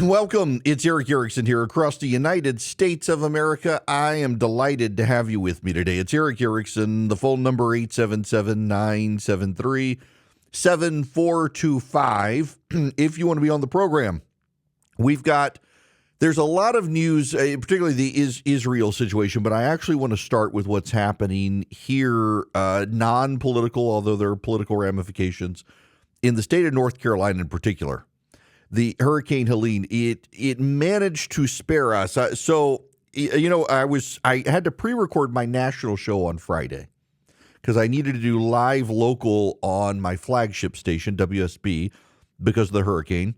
Welcome. It's Erick Erickson here across the United States of America. I am delighted to have you with me today. It's Erick Erickson. The phone number 877-973-7425. If you want to be on the program, there's a lot of news, particularly the Israel situation, but I actually want to start with what's happening here, non-political, although there are political ramifications, in the state of North Carolina in particular. The Hurricane Helene, it managed to spare us. I had to pre-record my national show on Friday because I needed to do live local on my flagship station, WSB, because of the hurricane.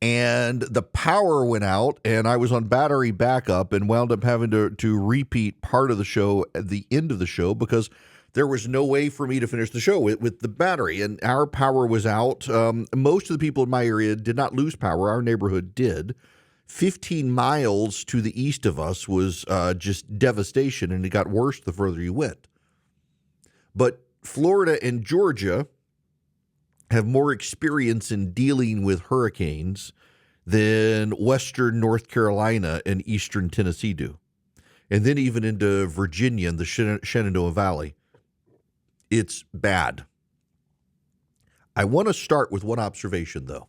And the power went out, and I was on battery backup and wound up having to repeat part of the show at the end of the show because there was no way for me to finish the show with the battery, and our power was out. Most of the people in my area did not lose power. Our neighborhood did. 15 miles to the east of us was just devastation, and it got worse the further you went. But Florida and Georgia have more experience in dealing with hurricanes than western North Carolina and eastern Tennessee do. And then even into Virginia and the Shenandoah Valley. It's bad. I want to start with one observation, though.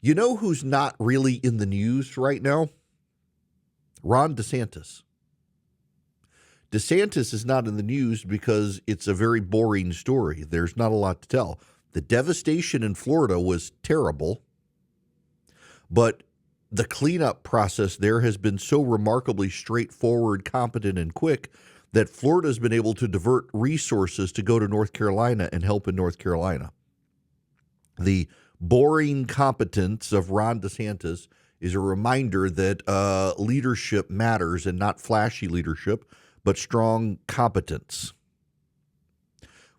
You know who's not really in the news right now? Ron DeSantis. DeSantis is not in the news because it's a very boring story. There's not a lot to tell. The devastation in Florida was terrible, but the cleanup process there has been so remarkably straightforward, competent, and quick that Florida's been able to divert resources to go to North Carolina and help in North Carolina. The boring competence of Ron DeSantis is a reminder that leadership matters, and not flashy leadership, but strong competence.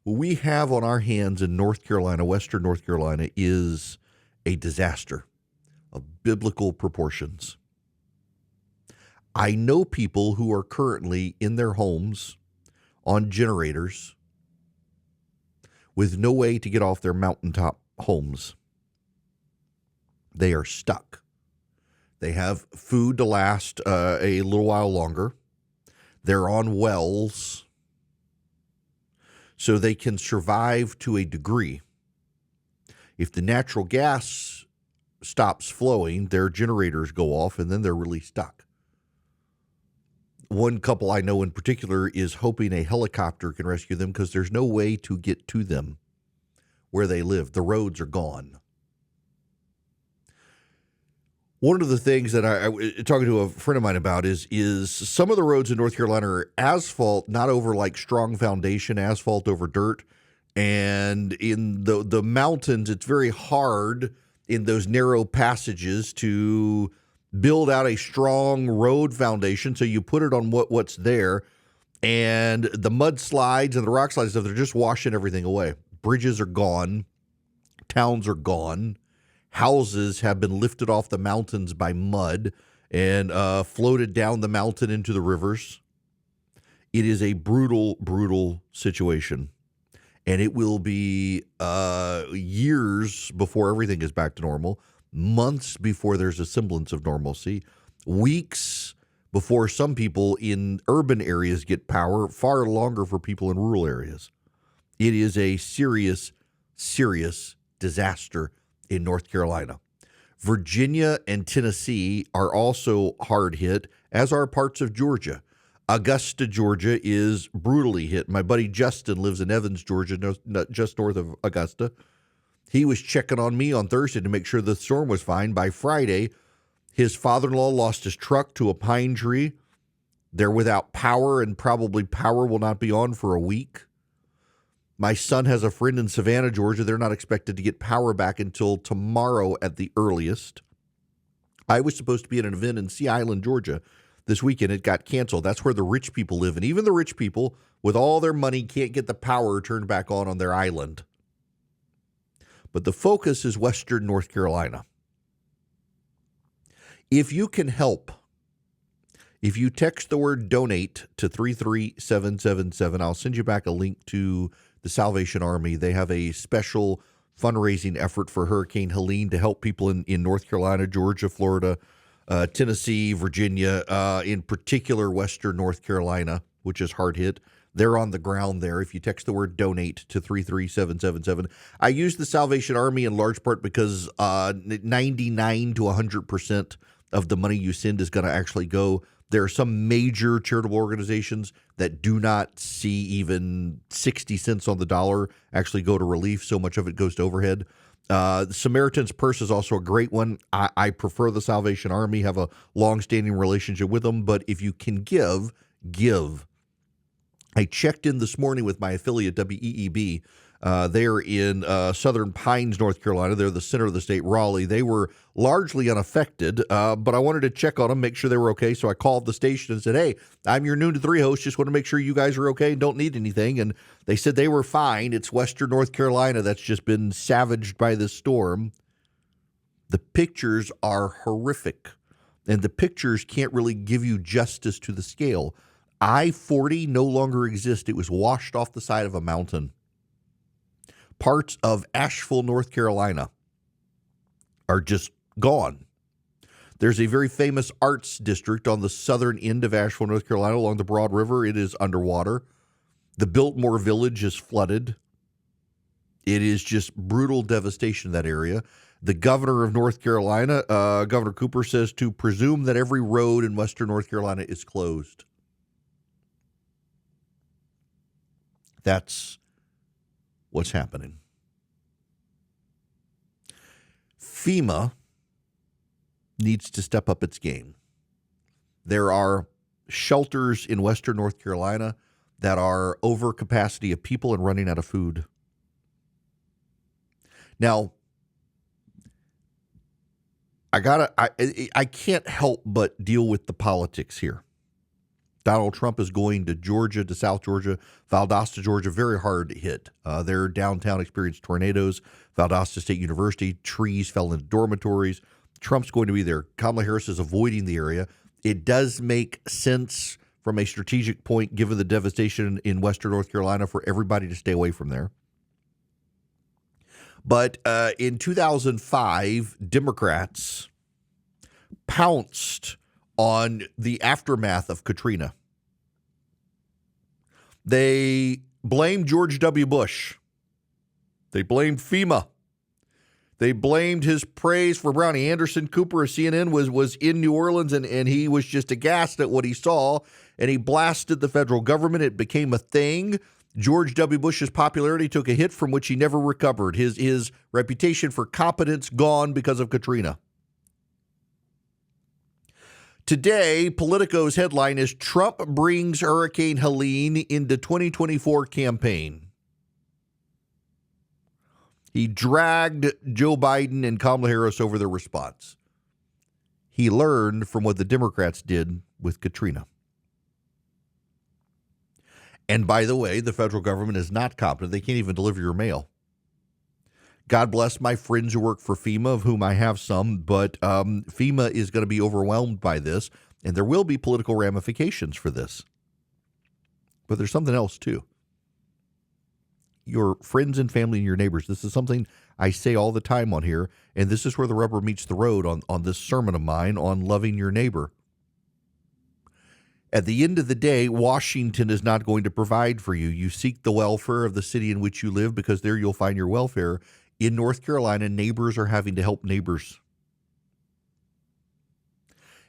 What we have on our hands in North Carolina, western North Carolina, is a disaster of biblical proportions. I know people who are currently in their homes on generators with no way to get off their mountaintop homes. They are stuck. They have food to last a little while longer. They're on wells, so they can survive to a degree. If the natural gas stops flowing, their generators go off, and then they're really stuck. One couple I know in particular is hoping a helicopter can rescue them because there's no way to get to them where they live. The roads are gone. One of the things that I talking to a friend of mine about is some of the roads in North Carolina are asphalt, not over like strong foundation, asphalt over dirt. And in the mountains, it's very hard in those narrow passages to build out a strong road foundation, so you put it on what's there, and the mudslides and the rock slides stuff, they're just washing everything away. Bridges are gone. Towns are gone. Houses have been lifted off the mountains by mud and floated down the mountain into the rivers. It is a brutal, brutal situation, and it will be years before everything is back to normal. Months before there's a semblance of normalcy, weeks before some people in urban areas get power, far longer for people in rural areas. It is a serious, serious disaster in North Carolina. Virginia and Tennessee are also hard hit, as are parts of Georgia. Augusta, Georgia is brutally hit. My buddy Justin lives in Evans, Georgia, just north of Augusta. He was checking on me on Thursday to make sure the storm was fine. By Friday, his father-in-law lost his truck to a pine tree. They're without power, and probably power will not be on for a week. My son has a friend in Savannah, Georgia. They're not expected to get power back until tomorrow at the earliest. I was supposed to be at an event in Sea Island, Georgia this weekend. It got canceled. That's where the rich people live, and even the rich people with all their money can't get the power turned back on their island. But the focus is western North Carolina. If you can help, if you text the word donate to 33777, I'll send you back a link to the Salvation Army. They have a special fundraising effort for Hurricane Helene to help people in North Carolina, Georgia, Florida, Tennessee, Virginia, in particular Western North Carolina, which is hard hit. They're on the ground there. If you text the word donate to 33777. I use the Salvation Army in large part because 99 to 100% of the money you send is going to actually go. There are some major charitable organizations that do not see even 60 cents on the dollar actually go to relief. So much of it goes to overhead. Samaritan's Purse is also a great one. I prefer the Salvation Army, have a long-standing relationship with them. But if you can give. I checked in this morning with my affiliate, WEEB. They're in Southern Pines, North Carolina. They're the center of the state, Raleigh. They were largely unaffected, but I wanted to check on them, make sure they were okay. So I called the station and said, hey, I'm your noon to 3 host. Just want to make sure you guys are okay and don't need anything. And they said they were fine. It's Western North Carolina that's just been savaged by this storm. The pictures are horrific, and the pictures can't really give you justice to the scale. I-40 no longer exists. It was washed off the side of a mountain. Parts of Asheville, North Carolina are just gone. There's a very famous arts district on the southern end of Asheville, North Carolina, along the Broad River. It is underwater. The Biltmore Village is flooded. It is just brutal devastation in that area. The governor of North Carolina, Governor Cooper, says to presume that every road in western North Carolina is closed. That's what's happening. FEMA needs to step up its game. There are shelters in western North Carolina that are over capacity of people and running out of food. Now, I can't help but deal with the politics here. Donald Trump is going to Georgia, to South Georgia, Valdosta, Georgia, very hard hit. Their downtown experienced tornadoes. Valdosta State University, trees fell into dormitories. Trump's going to be there. Kamala Harris is avoiding the area. It does make sense from a strategic point, given the devastation in western North Carolina, for everybody to stay away from there. But in 2005, Democrats pounced on the aftermath of Katrina. They blamed George W. Bush. They blamed FEMA. They blamed his praise for Brownie. Anderson Cooper of CNN was in New Orleans, and he was just aghast at what he saw, and he blasted the federal government. It became a thing. George W. Bush's popularity took a hit from which he never recovered. His reputation for competence gone because of Katrina. Today, Politico's headline is Trump brings Hurricane Helene into 2024 campaign. He dragged Joe Biden and Kamala Harris over their response. He learned from what the Democrats did with Katrina. And by the way, the federal government is not competent. They can't even deliver your mail. God bless my friends who work for FEMA, of whom I have some, but FEMA is going to be overwhelmed by this, and there will be political ramifications for this. But there's something else, too. Your friends and family and your neighbors. This is something I say all the time on here, and this is where the rubber meets the road on this sermon of mine on loving your neighbor. At the end of the day, Washington is not going to provide for you. You seek the welfare of the city in which you live because there you'll find your welfare. In North Carolina, neighbors are having to help neighbors.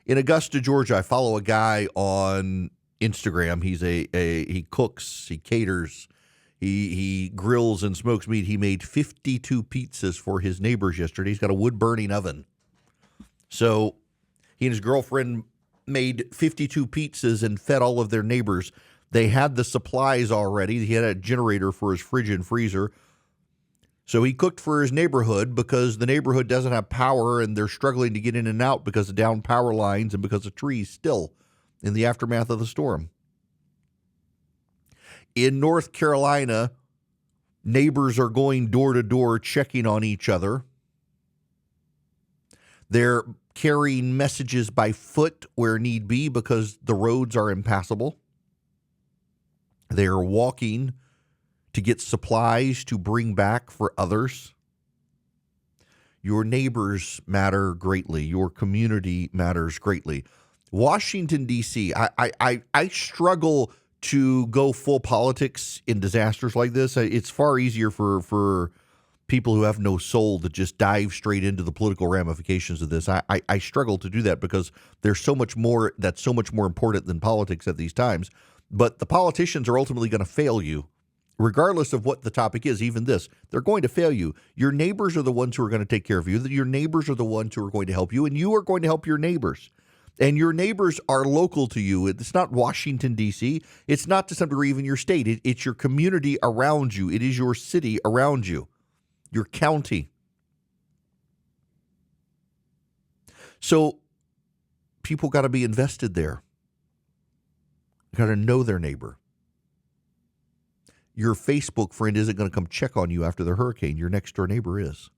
In Augusta, Georgia, I follow a guy on Instagram. He's he cooks, he caters, he grills and smokes meat. He made 52 pizzas for his neighbors yesterday. He's got a wood-burning oven. So he and his girlfriend made 52 pizzas and fed all of their neighbors. They had the supplies already. He had a generator for his fridge and freezer. So he cooked for his neighborhood because the neighborhood doesn't have power and they're struggling to get in and out because of down power lines and because of trees still in the aftermath of the storm. In North Carolina, neighbors are going door to door checking on each other. They're carrying messages by foot where need be because the roads are impassable. They're walking to get supplies to bring back for others. Your neighbors matter greatly. Your community matters greatly. Washington, D.C., I struggle to go full politics in disasters like this. It's far easier for people who have no soul to just dive straight into the political ramifications of this. I struggle to do that because there's so much more that's so much more important than politics at these times. But the politicians are ultimately going to fail you, regardless of what the topic is, even this. They're going to fail you. Your neighbors are the ones who are going to take care of you. Your neighbors are the ones who are going to help you, and you are going to help your neighbors. And your neighbors are local to you. It's not Washington, D.C. It's not to some degree even your state. It's your community around you. It is your city around you, your county. So people got to be invested there. Got to know their neighbor. Your Facebook friend isn't going to come check on you after the hurricane. Your next door neighbor is.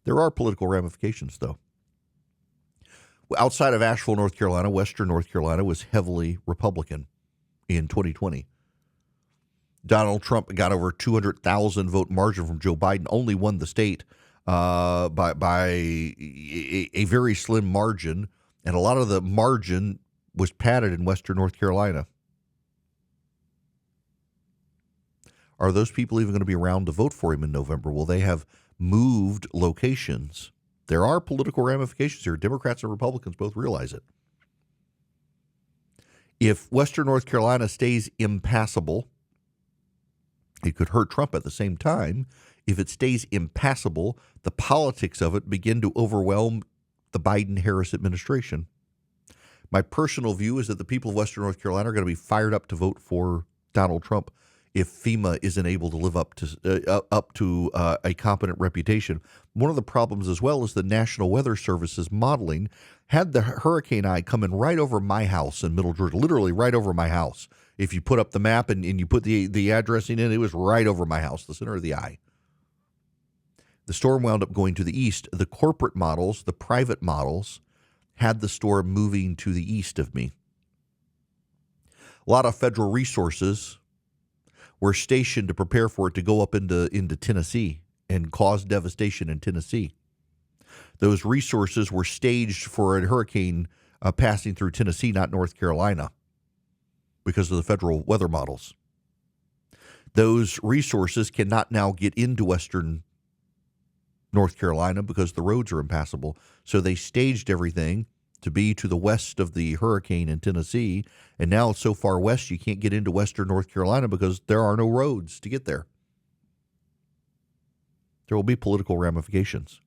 There are political ramifications, though. Outside of Asheville, North Carolina, Western North Carolina was heavily Republican in 2020. Donald Trump got over 200,000 vote margin from Joe Biden, only won the state by a very slim margin, and a lot of the margin was padded in Western North Carolina. Are those people even going to be around to vote for him in November? Will they have moved locations? There are political ramifications here. Democrats and Republicans both realize it. If Western North Carolina stays impassable, it could hurt Trump at the same time. If it stays impassable, the politics of it begin to overwhelm the Biden-Harris administration. My personal view is that the people of Western North Carolina are going to be fired up to vote for Donald Trump if FEMA isn't able to live up to a competent reputation. One of the problems as well is the National Weather Service's modeling had the hurricane eye coming right over my house in Middle Georgia, literally right over my house. If you put up the map and you put the addressing in, it was right over my house, the center of the eye. The storm wound up going to the east. The corporate models, the private models, had the storm moving to the east of me. A lot of federal resources were stationed to prepare for it to go up into Tennessee and cause devastation in Tennessee. Those resources were staged for a hurricane passing through Tennessee, not North Carolina, because of the federal weather models. Those resources cannot now get into Western North Carolina because the roads are impassable. So they staged everything to be to the west of the hurricane in Tennessee, and now it's so far west you can't get into Western North Carolina because there are no roads to get there. There will be political ramifications.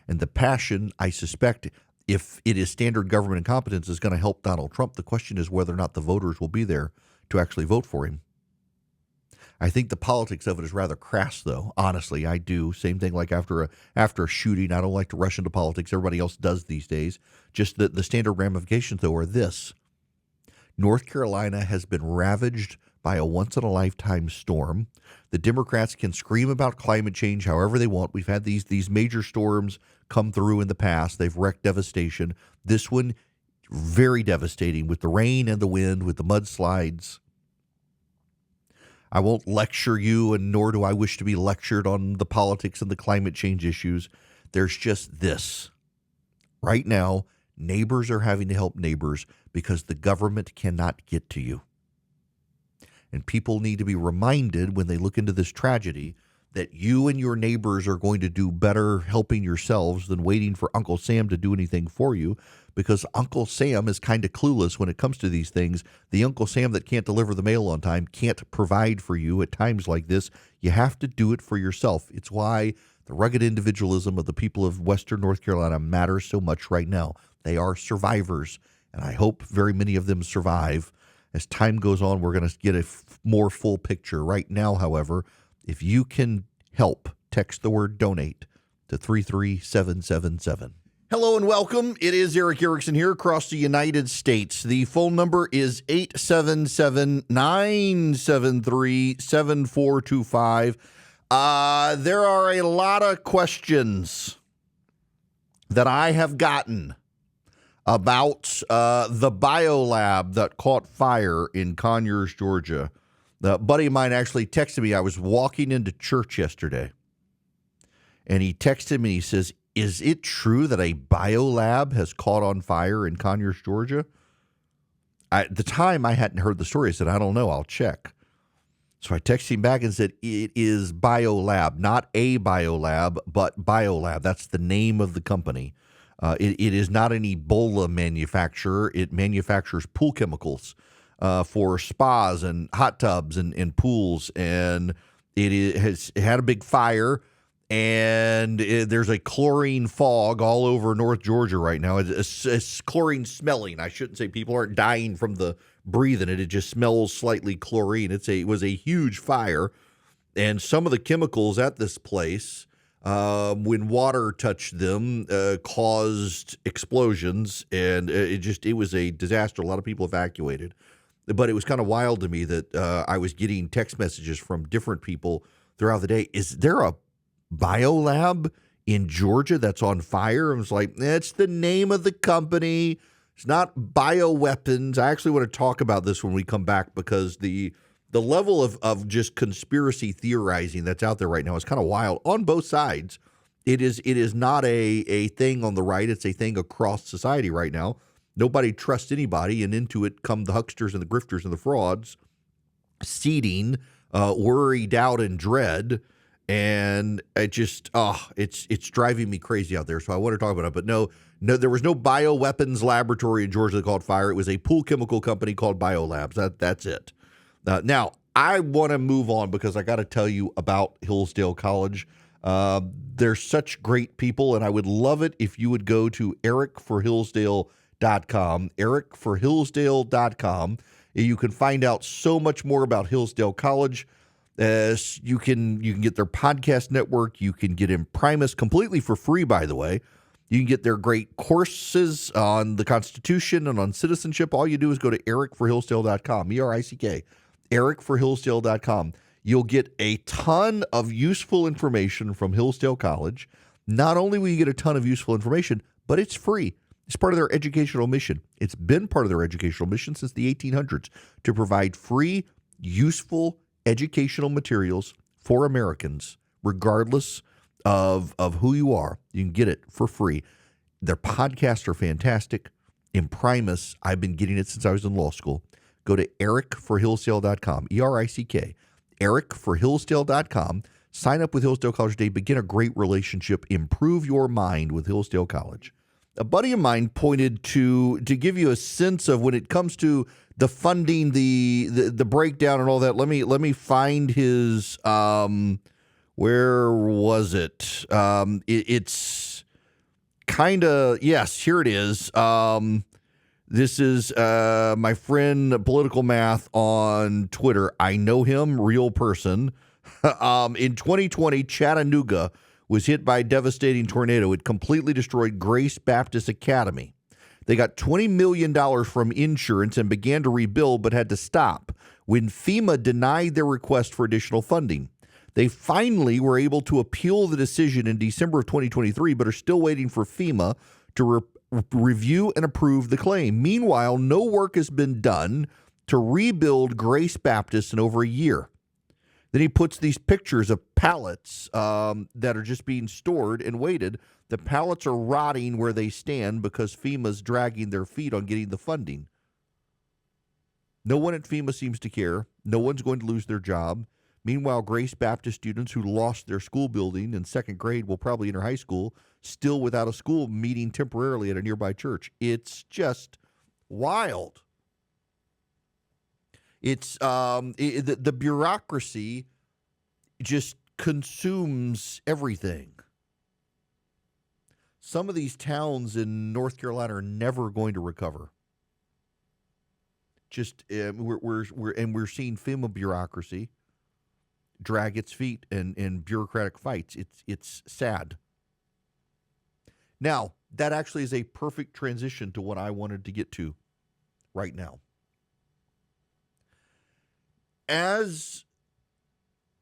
And the passion, I suspect, if it is standard government incompetence, is going to help Donald Trump. The question is whether or not the voters will be there to actually vote for him. I think the politics of it is rather crass, though. Honestly, I do. Same thing like after a shooting. I don't like to rush into politics. Everybody else does these days. Just the standard ramifications, though, are this. North Carolina has been ravaged by a once-in-a-lifetime storm. The Democrats can scream about climate change however they want. We've had these major storms come through in the past. They've wreaked devastation. This one, very devastating with the rain and the wind, with the mudslides. I won't lecture you, and nor do I wish to be lectured on the politics and the climate change issues. There's just this. Right now, neighbors are having to help neighbors because the government cannot get to you. And people need to be reminded when they look into this tragedy that you and your neighbors are going to do better helping yourselves than waiting for Uncle Sam to do anything for you, because Uncle Sam is kind of clueless when it comes to these things. The Uncle Sam that can't deliver the mail on time can't provide for you at times like this. You have to do it for yourself. It's why the rugged individualism of the people of Western North Carolina matters so much right now. They are survivors, and I hope very many of them survive. As time goes on, we're going to get a more full picture. Right now, however, if you can help, text the word donate to 33777. Hello and welcome. It is Erick Erickson here across the United States. The phone number is 877-973-7425. There are a lot of questions that I have gotten about the Biolab that caught fire in Conyers, Georgia. A buddy of mine actually texted me. I was walking into church yesterday, and he texted me. He says, "Is it true that a biolab has caught on fire in Conyers, Georgia?" At the time, I hadn't heard the story. I said, "I don't know. I'll check." So I texted him back and said, "It is Biolab, not a biolab, but Biolab. That's the name of the company. It is not an Ebola manufacturer. It manufactures pool chemicals for spas and hot tubs and pools. And has had a big fire, and there's a chlorine fog all over North Georgia right now. It's chlorine smelling. I shouldn't say people aren't dying from the breathing it. It just smells slightly chlorine. It was a huge fire, and some of the chemicals at this place, when water touched them, caused explosions, and it was a disaster. A lot of people evacuated. But it was kind of wild to me that I was getting text messages from different people throughout the day. Is there a biolab in Georgia that's on fire? I was like, that's the name of the company. It's not bioweapons. I actually want to talk about this when we come back, because the level of just conspiracy theorizing that's out there right now is kind of wild on both sides. It is not a thing on the right. It's a thing across society right now. Nobody trusts anybody, and into it come the hucksters and the grifters and the frauds, seeding worry, doubt, and dread. And it just, it's driving me crazy out there. So I want to talk about it. But no, there was no bioweapons laboratory in Georgia that caught fire. It was a pool chemical company called Biolabs. That's it. Now, I want to move on, because I got to tell you about Hillsdale College. They're such great people, and I would love it if you would go to erickforhillsdale.com. erickforhillsdale.com. You can find out so much more about Hillsdale College. You can get their podcast network. You can get Imprimis completely for free, by the way. You can get their great courses on the Constitution and on citizenship. All you do is go to erickforhillsdale.com, ERICK, erickforhillsdale.com. You'll get a ton of useful information from Hillsdale College. Not only will you get a ton of useful information, but it's free. It's part of their educational mission. It's been part of their educational mission since the 1800s to provide free, useful educational materials for Americans, regardless of who you are. You can get it for free. Their podcasts are fantastic. Imprimis, I've been getting it since I was in law school. Go to erickforhillsdale.com, ERICK, erickforhillsdale.com. Sign up with Hillsdale College today. Begin a great relationship. Improve your mind with Hillsdale College. A buddy of mine pointed to give you a sense of when it comes to the funding, the breakdown and all that. Let me find his where was it? It's kind of, yes, here it is. This is my friend Political Math on Twitter. I know him, real person. In 2020, Chattanooga was hit by a devastating tornado. It completely destroyed Grace Baptist Academy. They got $20 million from insurance and began to rebuild, but had to stop when FEMA denied their request for additional funding. They finally were able to appeal the decision in December of 2023, but are still waiting for FEMA to review and approve the claim. Meanwhile, no work has been done to rebuild Grace Baptist in over a year. Then he puts these pictures of pallets that are just being stored and waited. The pallets are rotting where they stand because FEMA's dragging their feet on getting the funding. No one at FEMA seems to care. No one's going to lose their job. Meanwhile, Grace Baptist students who lost their school building in second grade will probably enter high school still without a school, meeting temporarily at a nearby church. It's just wild. It's the bureaucracy just consumes everything. Some of these towns in North Carolina are never going to recover. Just we're seeing FEMA bureaucracy drag its feet in bureaucratic fights. It's sad. Now, that actually is a perfect transition to what I wanted to get to right now. As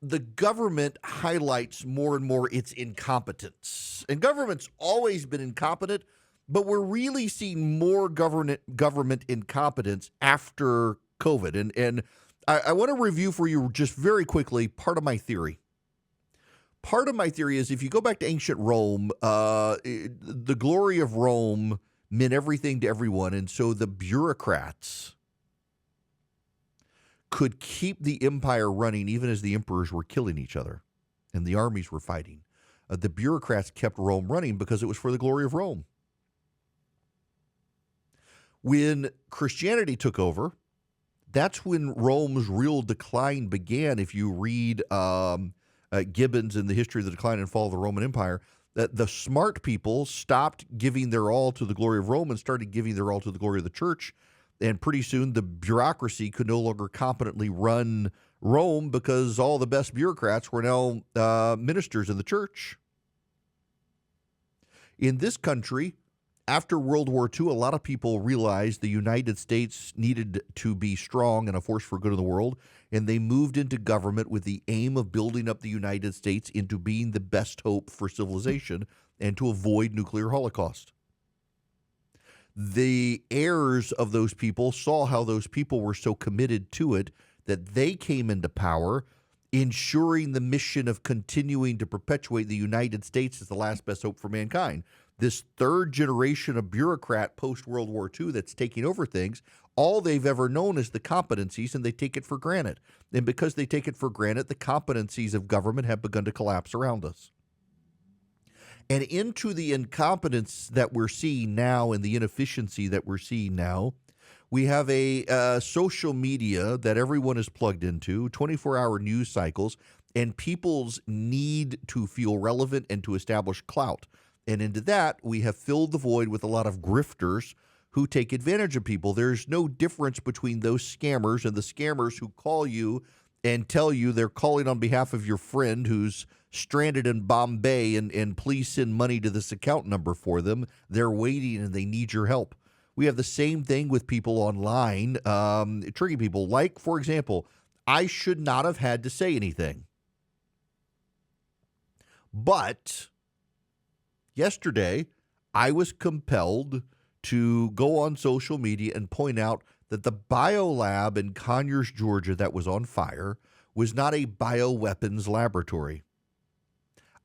the government highlights more and more its incompetence, and government's always been incompetent, but we're really seeing more government incompetence after COVID. And I want to review for you just very quickly part of my theory. Part of my theory is if you go back to ancient Rome, the glory of Rome meant everything to everyone. And so the bureaucrats could keep the empire running even as the emperors were killing each other and the armies were fighting. The bureaucrats kept Rome running because it was for the glory of Rome. When Christianity took over, that's when Rome's real decline began. If you read Gibbon's in the History of the Decline and Fall of the Roman Empire, that the smart people stopped giving their all to the glory of Rome and started giving their all to the glory of the church. And pretty soon the bureaucracy could no longer competently run Rome because all the best bureaucrats were now ministers in the church. In this country, after World War II, a lot of people realized the United States needed to be strong and a force for good in the world, and they moved into government with the aim of building up the United States into being the best hope for civilization and to avoid nuclear holocaust. The heirs of those people saw how those people were so committed to it that they came into power, ensuring the mission of continuing to perpetuate the United States as the last best hope for mankind. This third generation of bureaucrat post-World War II that's taking over things, all they've ever known is the competencies, and they take it for granted. And because they take it for granted, the competencies of government have begun to collapse around us. And into the incompetence that we're seeing now and the inefficiency that we're seeing now, we have a social media that everyone is plugged into, 24-hour news cycles, and people's need to feel relevant and to establish clout. And into that, we have filled the void with a lot of grifters who take advantage of people. There's no difference between those scammers and the scammers who call you and tell you they're calling on behalf of your friend who's stranded in Bombay and please send money to this account number for them. They're waiting and they need your help. We have the same thing with people online, tricking people. Like, for example, I should not have had to say anything. But yesterday, I was compelled to go on social media and point out that the Biolab in Conyers, Georgia, that was on fire was not a bioweapons laboratory.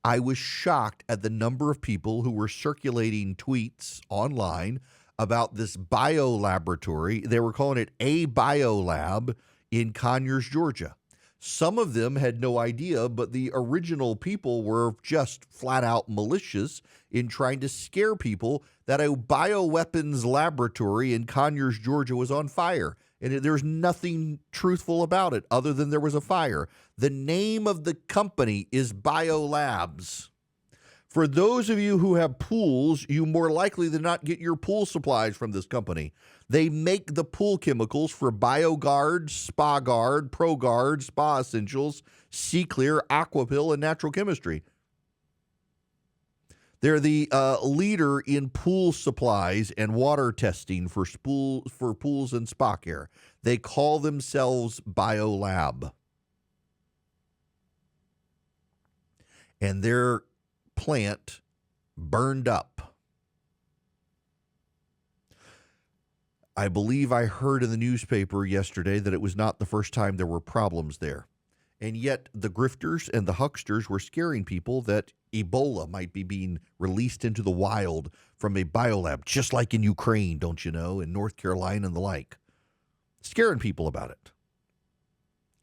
I was shocked at the number of people who were circulating tweets online about this biolaboratory. They were calling it a biolab in Conyers, Georgia. Some of them had no idea, but the original people were just flat out malicious in trying to scare people that a bioweapons laboratory in Conyers, Georgia was on fire. And there's nothing truthful about it other than there was a fire. The name of the company is Biolabs. For those of you who have pools, you more likely than not get your pool supplies from this company. They make the pool chemicals for BioGuard, SpaGuard, ProGuard, Spa Essentials, SeaClear, Aquapill, and Natural Chemistry. They're the leader in pool supplies and water testing for pools and spa care. They call themselves Biolab. And their plant burned up. I believe I heard in the newspaper yesterday that it was not the first time there were problems there. And yet the grifters and the hucksters were scaring people that Ebola might be being released into the wild from a biolab, just like in Ukraine, don't you know, in North Carolina and the like. Scaring people about it.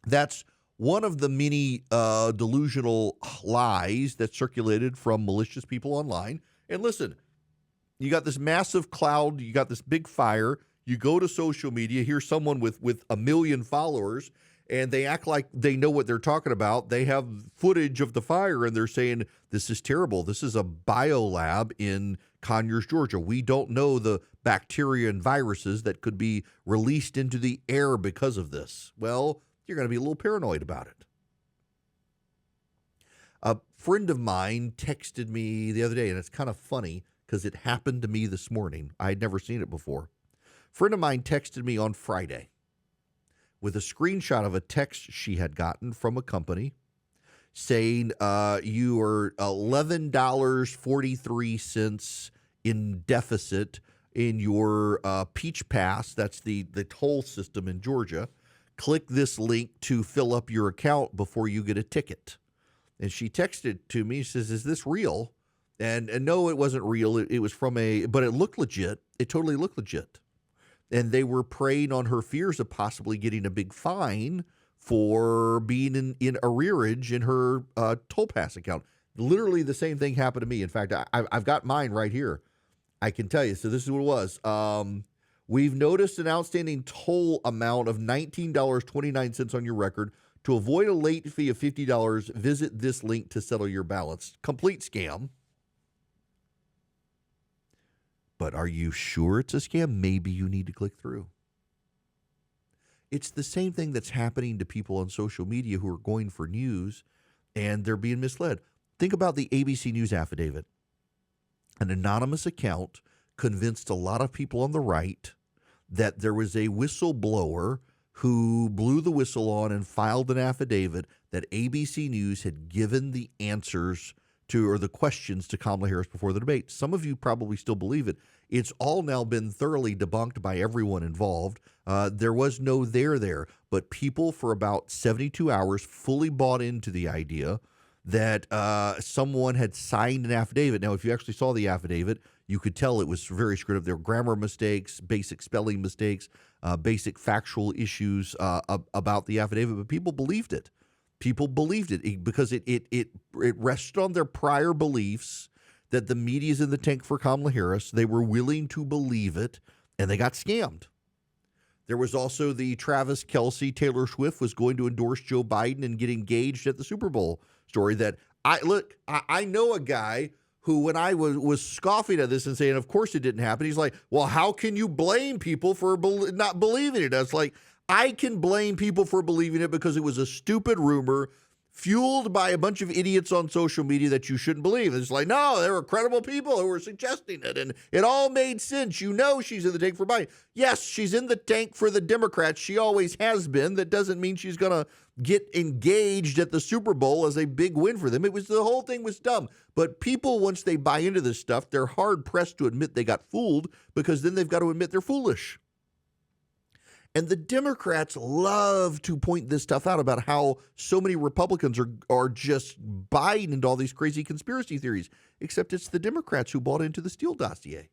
That's one of the many delusional lies that circulated from malicious people online. And listen, you got this massive cloud, you got this big fire, you go to social media, here's someone with 1 million followers, and they act like they know what they're talking about. They have footage of the fire, and they're saying, this is terrible. This is a biolab in Conyers, Georgia. We don't know the bacteria and viruses that could be released into the air because of this. Well, you're going to be a little paranoid about it. A friend of mine texted me the other day, and it's kind of funny because it happened to me this morning. I had never seen it before. A friend of mine texted me on Friday with a screenshot of a text she had gotten from a company saying you are $11.43 in deficit in your Peach Pass. That's the toll system in Georgia. click this link to fill up your account before you get a ticket. And she texted to me, says, is this real? And no, it wasn't real. It was from but it looked legit. It totally looked legit. And they were preying on her fears of possibly getting a big fine for being in arrearage in her toll pass account. Literally the same thing happened to me. In fact, I've got mine right here. I can tell you. So this is what it was. We've noticed an outstanding toll amount of $19.29 on your record. To avoid a late fee of $50, visit this link to settle your balance. Complete scam. But are you sure it's a scam? Maybe you need to click through. It's the same thing that's happening to people on social media who are going for news and they're being misled. Think about the ABC News affidavit. An anonymous account convinced a lot of people on the right that there was a whistleblower who blew the whistle on and filed an affidavit that ABC News had given the answers to, or the questions to, Kamala Harris before the debate. Some of you probably still believe it. It's all now been thoroughly debunked by everyone involved. There was no there, but people for about 72 hours fully bought into the idea that someone had signed an affidavit. Now, if you actually saw the affidavit, you could tell it was very screwed up. There were grammar mistakes, basic spelling mistakes, basic factual issues about the affidavit, but people believed it. People believed it because it rested on their prior beliefs that the media's in the tank for Kamala Harris. They were willing to believe it, and they got scammed. There was also the Travis Kelce, Taylor Swift was going to endorse Joe Biden and get engaged at the Super Bowl story. That I know a guy who, when I was scoffing at this and saying, of course it didn't happen, he's like, well, how can you blame people for not believing it? I was like, I can blame people for believing it because it was a stupid rumor fueled by a bunch of idiots on social media that you shouldn't believe. It's like, no, there were credible people who were suggesting it, and it all made sense. You know she's in the tank for Biden. Yes, she's in the tank for the Democrats. She always has been. That doesn't mean she's going to get engaged at the Super Bowl as a big win for them. The whole thing was dumb. But people, once they buy into this stuff, they're hard-pressed to admit they got fooled because then they've got to admit they're foolish. And the Democrats love to point this stuff out about how so many Republicans are just buying into all these crazy conspiracy theories, except it's the Democrats who bought into the Steele dossier.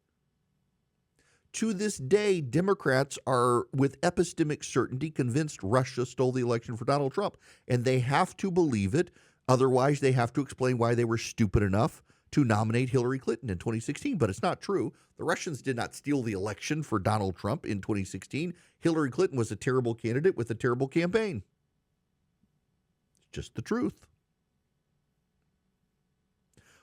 To this day, Democrats are with epistemic certainty convinced Russia stole the election for Donald Trump, and they have to believe it. Otherwise, they have to explain why they were stupid enough to nominate Hillary Clinton in 2016, but it's not true. The Russians did not steal the election for Donald Trump in 2016. Hillary Clinton was a terrible candidate with a terrible campaign. It's just the truth.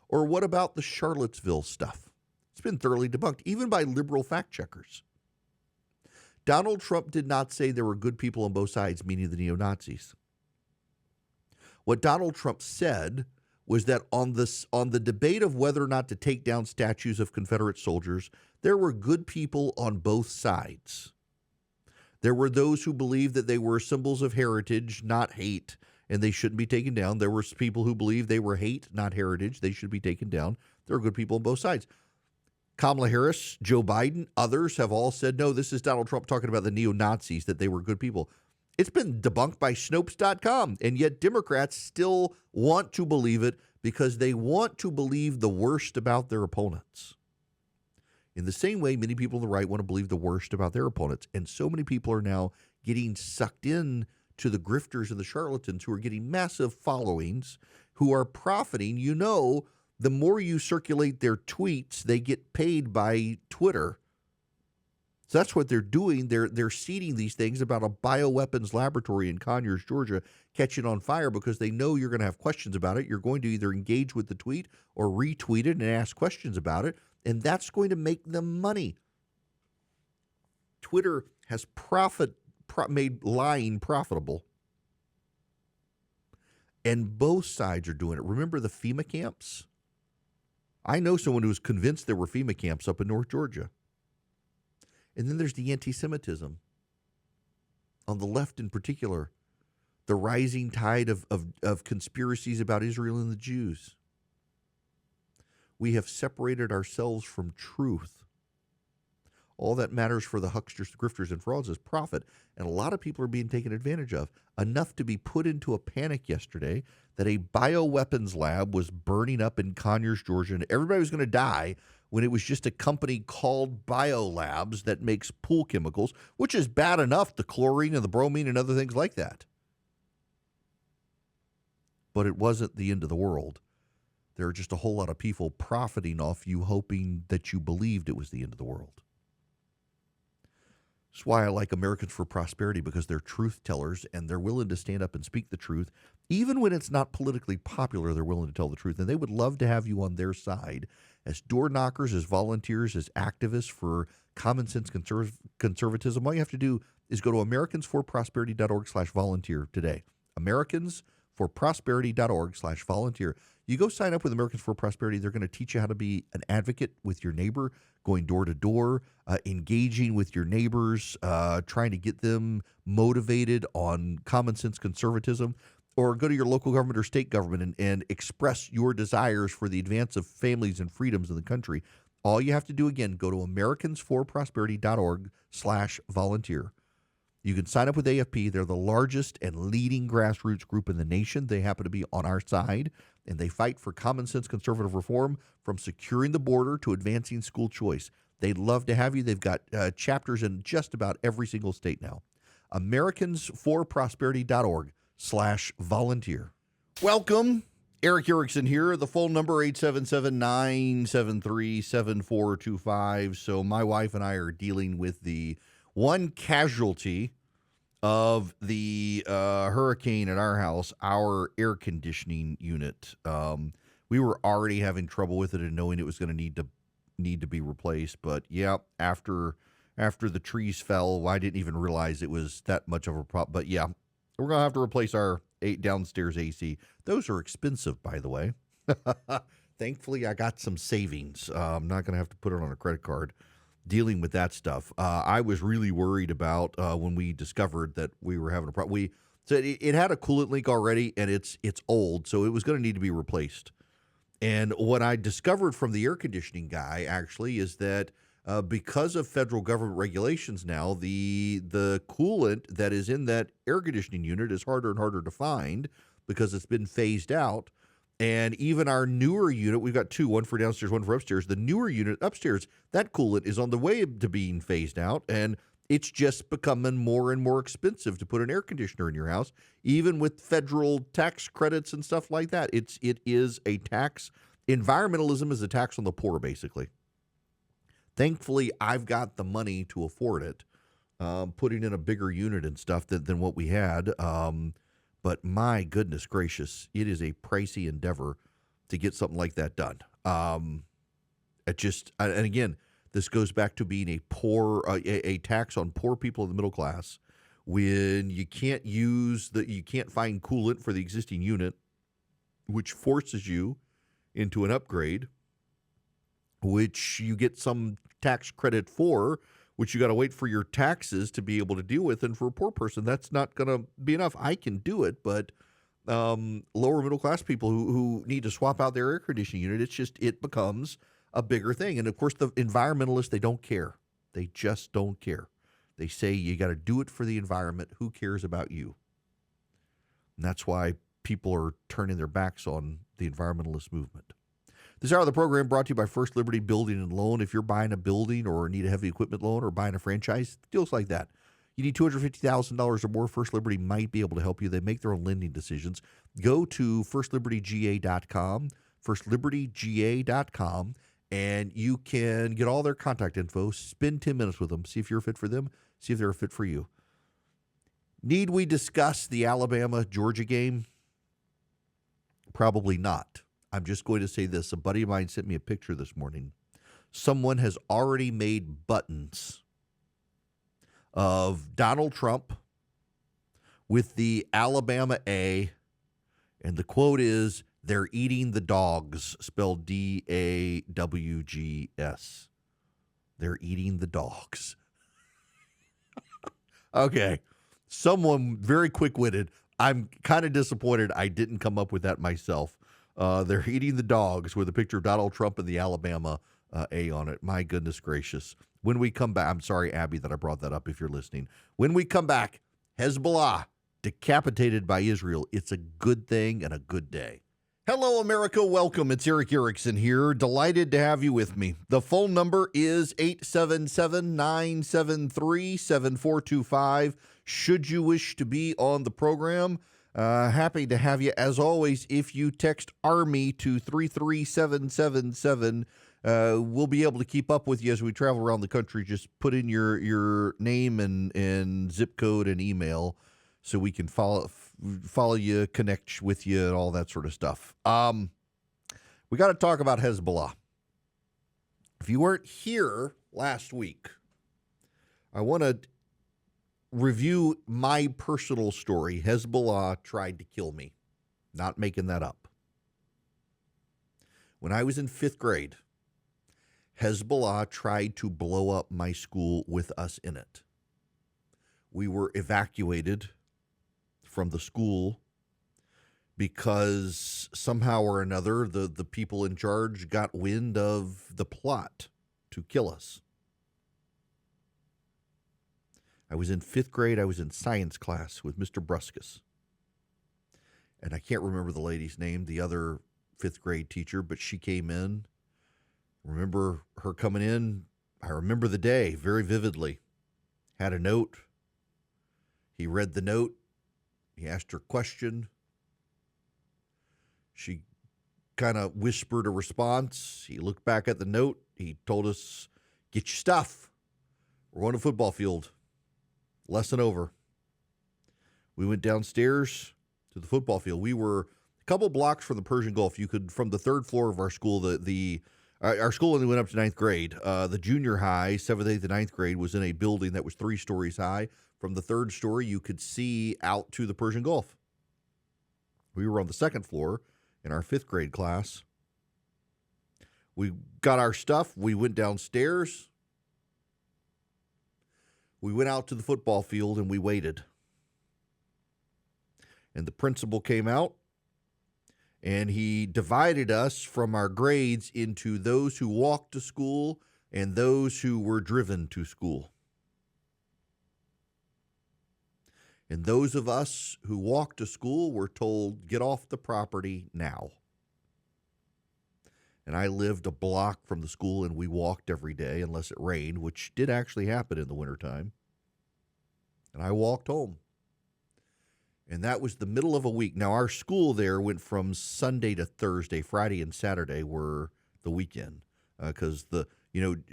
Or what about the Charlottesville stuff? It's been thoroughly debunked, even by liberal fact checkers. Donald Trump did not say there were good people on both sides, meaning the neo-Nazis. What Donald Trump said was that on the debate of whether or not to take down statues of Confederate soldiers, there were good people on both sides. There were those who believed that they were symbols of heritage, not hate, and they shouldn't be taken down. There were people who believed they were hate, not heritage. They should be taken down. There were good people on both sides. Kamala Harris, Joe Biden, others have all said, no, this is Donald Trump talking about the neo-Nazis, that they were good people. It's been debunked by Snopes.com, and yet Democrats still want to believe it because they want to believe the worst about their opponents. In the same way, many people on the right want to believe the worst about their opponents, and so many people are now getting sucked in to the grifters and the charlatans who are getting massive followings, who are profiting. You know, the more you circulate their tweets, they get paid by Twitter. So that's what they're doing. They're seeding these things about a bioweapons laboratory in Conyers, Georgia, catching on fire because they know you're going to have questions about it. You're going to either engage with the tweet or retweet it and ask questions about it, and that's going to make them money. Twitter has made lying profitable, and both sides are doing it. Remember the FEMA camps? I know someone who was convinced there were FEMA camps up in North Georgia. And then there's the anti-Semitism. On the left in particular, the rising tide of conspiracies about Israel and the Jews. We have separated ourselves from truth. All that matters for the hucksters, the grifters, and frauds is profit. And a lot of people are being taken advantage of, enough to be put into a panic yesterday that a bioweapons lab was burning up in Conyers, Georgia, and everybody was going to die when it was just a company called Biolabs that makes pool chemicals, which is bad enough, the chlorine and the bromine and other things like that. But it wasn't the end of the world. There are just a whole lot of people profiting off you, hoping that you believed it was the end of the world. That's why I like Americans for Prosperity, because they're truth tellers and they're willing to stand up and speak the truth. Even when it's not politically popular, they're willing to tell the truth. And they would love to have you on their side as door knockers, as volunteers, as activists for common sense conservatism. All you have to do is go to americansforprosperity.org/volunteer today. americansforprosperity.org/volunteer. You go sign up with Americans for Prosperity. They're going to teach you how to be an advocate with your neighbor, going door to door, engaging with your neighbors, trying to get them motivated on common sense conservatism, or go to your local government or state government and express your desires for the advance of families and freedoms in the country. All you have to do, again, go to americansforprosperity.org/volunteer. You can sign up with AFP. They're the largest and leading grassroots group in the nation. They happen to be on our side, and they fight for common sense conservative reform, from securing the border to advancing school choice. They'd love to have you. They've got chapters in just about every single state now. americansforprosperity.org/volunteer. Welcome. Erick Erickson here. The phone number 877-973-7425. So my wife and I are dealing with the one casualty of the hurricane at our house, our air conditioning unit. We were already having trouble with it and knowing it was going to need to be replaced. But yeah, after the trees fell, I didn't even realize it was that much of a problem. But yeah, we're going to have to replace our downstairs AC. Those are expensive, by the way. Thankfully, I got some savings. I'm not going to have to put it on a credit card. Dealing with that stuff, I was really worried about when we discovered that we were having a problem. So it had a coolant leak already, and it's old, so it was going to need to be replaced. And what I discovered from the air conditioning guy actually is that because of federal government regulations now, the coolant that is in that air conditioning unit is harder and harder to find because it's been phased out. And even our newer unit, we've got two, one for downstairs, one for upstairs. The newer unit upstairs, that coolant is on the way to being phased out, and it's just becoming more and more expensive to put an air conditioner in your house, even with federal tax credits and stuff like that. It is a tax. Environmentalism is a tax on the poor, basically. Thankfully, I've got the money to afford it, putting in a bigger unit and stuff than what we had. But my goodness gracious, it is a pricey endeavor to get something like that done. And again, this goes back to being a tax on poor people in the middle class. When you can't find coolant for the existing unit, which forces you into an upgrade, which you get some tax credit for, which you got to wait for your taxes to be able to deal with. And for a poor person, that's not going to be enough. I can do it, but lower middle class people who need to swap out their air conditioning unit, it becomes a bigger thing. And of course, the environmentalists, they don't care. They just don't care. They say you got to do it for the environment. Who cares about you? And that's why people are turning their backs on the environmentalist movement. This hour of the program brought to you by First Liberty Building and Loan. If you're buying a building or need a heavy equipment loan or buying a franchise, deals like that. You need $250,000 or more, First Liberty might be able to help you. They make their own lending decisions. Go to firstlibertyga.com, firstlibertyga.com, and you can get all their contact info. Spend 10 minutes with them. See if you're a fit for them. See if they're a fit for you. Need we discuss the Alabama-Georgia game? Probably not. I'm just going to say this. A buddy of mine sent me a picture this morning. Someone has already made buttons of Donald Trump with the Alabama A, and the quote is, "They're eating the dogs," spelled DAWGS. They're eating the dogs. Okay. Someone very quick-witted. I'm kind of disappointed I didn't come up with that myself. They're eating the dogs with a picture of Donald Trump and the Alabama A on it. My goodness gracious. When we come back, I'm sorry, Abby, that I brought that up if you're listening. When we come back, Hezbollah decapitated by Israel. It's a good thing and a good day. Hello, America. Welcome. It's Erick Erickson here. Delighted to have you with me. The phone number is 877-973-7425. Should you wish to be on the program, happy to have you. As always, if you text ARMY to 33777, we'll be able to keep up with you as we travel around the country. Just put in your name and zip code and email so we can follow you, connect with you, and all that sort of stuff. We got to talk about Hezbollah. If you weren't here last week, I want to review my personal story. Hezbollah tried to kill me. Not making that up. When I was in 5th grade, Hezbollah tried to blow up my school with us in it. We were evacuated from the school because somehow or another the people in charge got wind of the plot to kill us. I was in 5th grade. I was in science class with Mr. Bruskus. And I can't remember the lady's name, the other 5th grade teacher, but she came in. Remember her coming in. I remember the day very vividly. Had a note. He read the note. He asked her a question. She kind of whispered a response. He looked back at the note. He told us, "Get your stuff. We're on a football field. Lesson over." We went downstairs to the football field. We were a couple blocks from the Persian Gulf. You could, from the 3rd floor of our school, our school only went up to 9th grade. The junior high, 7th, 8th, and 9th grade, was in a building that was 3 stories high. From the 3rd story, you could see out to the Persian Gulf. We were on the 2nd floor in our 5th grade class. We got our stuff. We went downstairs. We went out to the football field and we waited. And the principal came out and he divided us from our grades into those who walked to school and those who were driven to school. And those of us who walked to school were told, "Get off the property now." And I lived a block from the school, and we walked every day unless it rained, which did actually happen in the wintertime. And I walked home. And that was the middle of a week. Now, our school there went from Sunday to Thursday. Friday and Saturday were the weekend because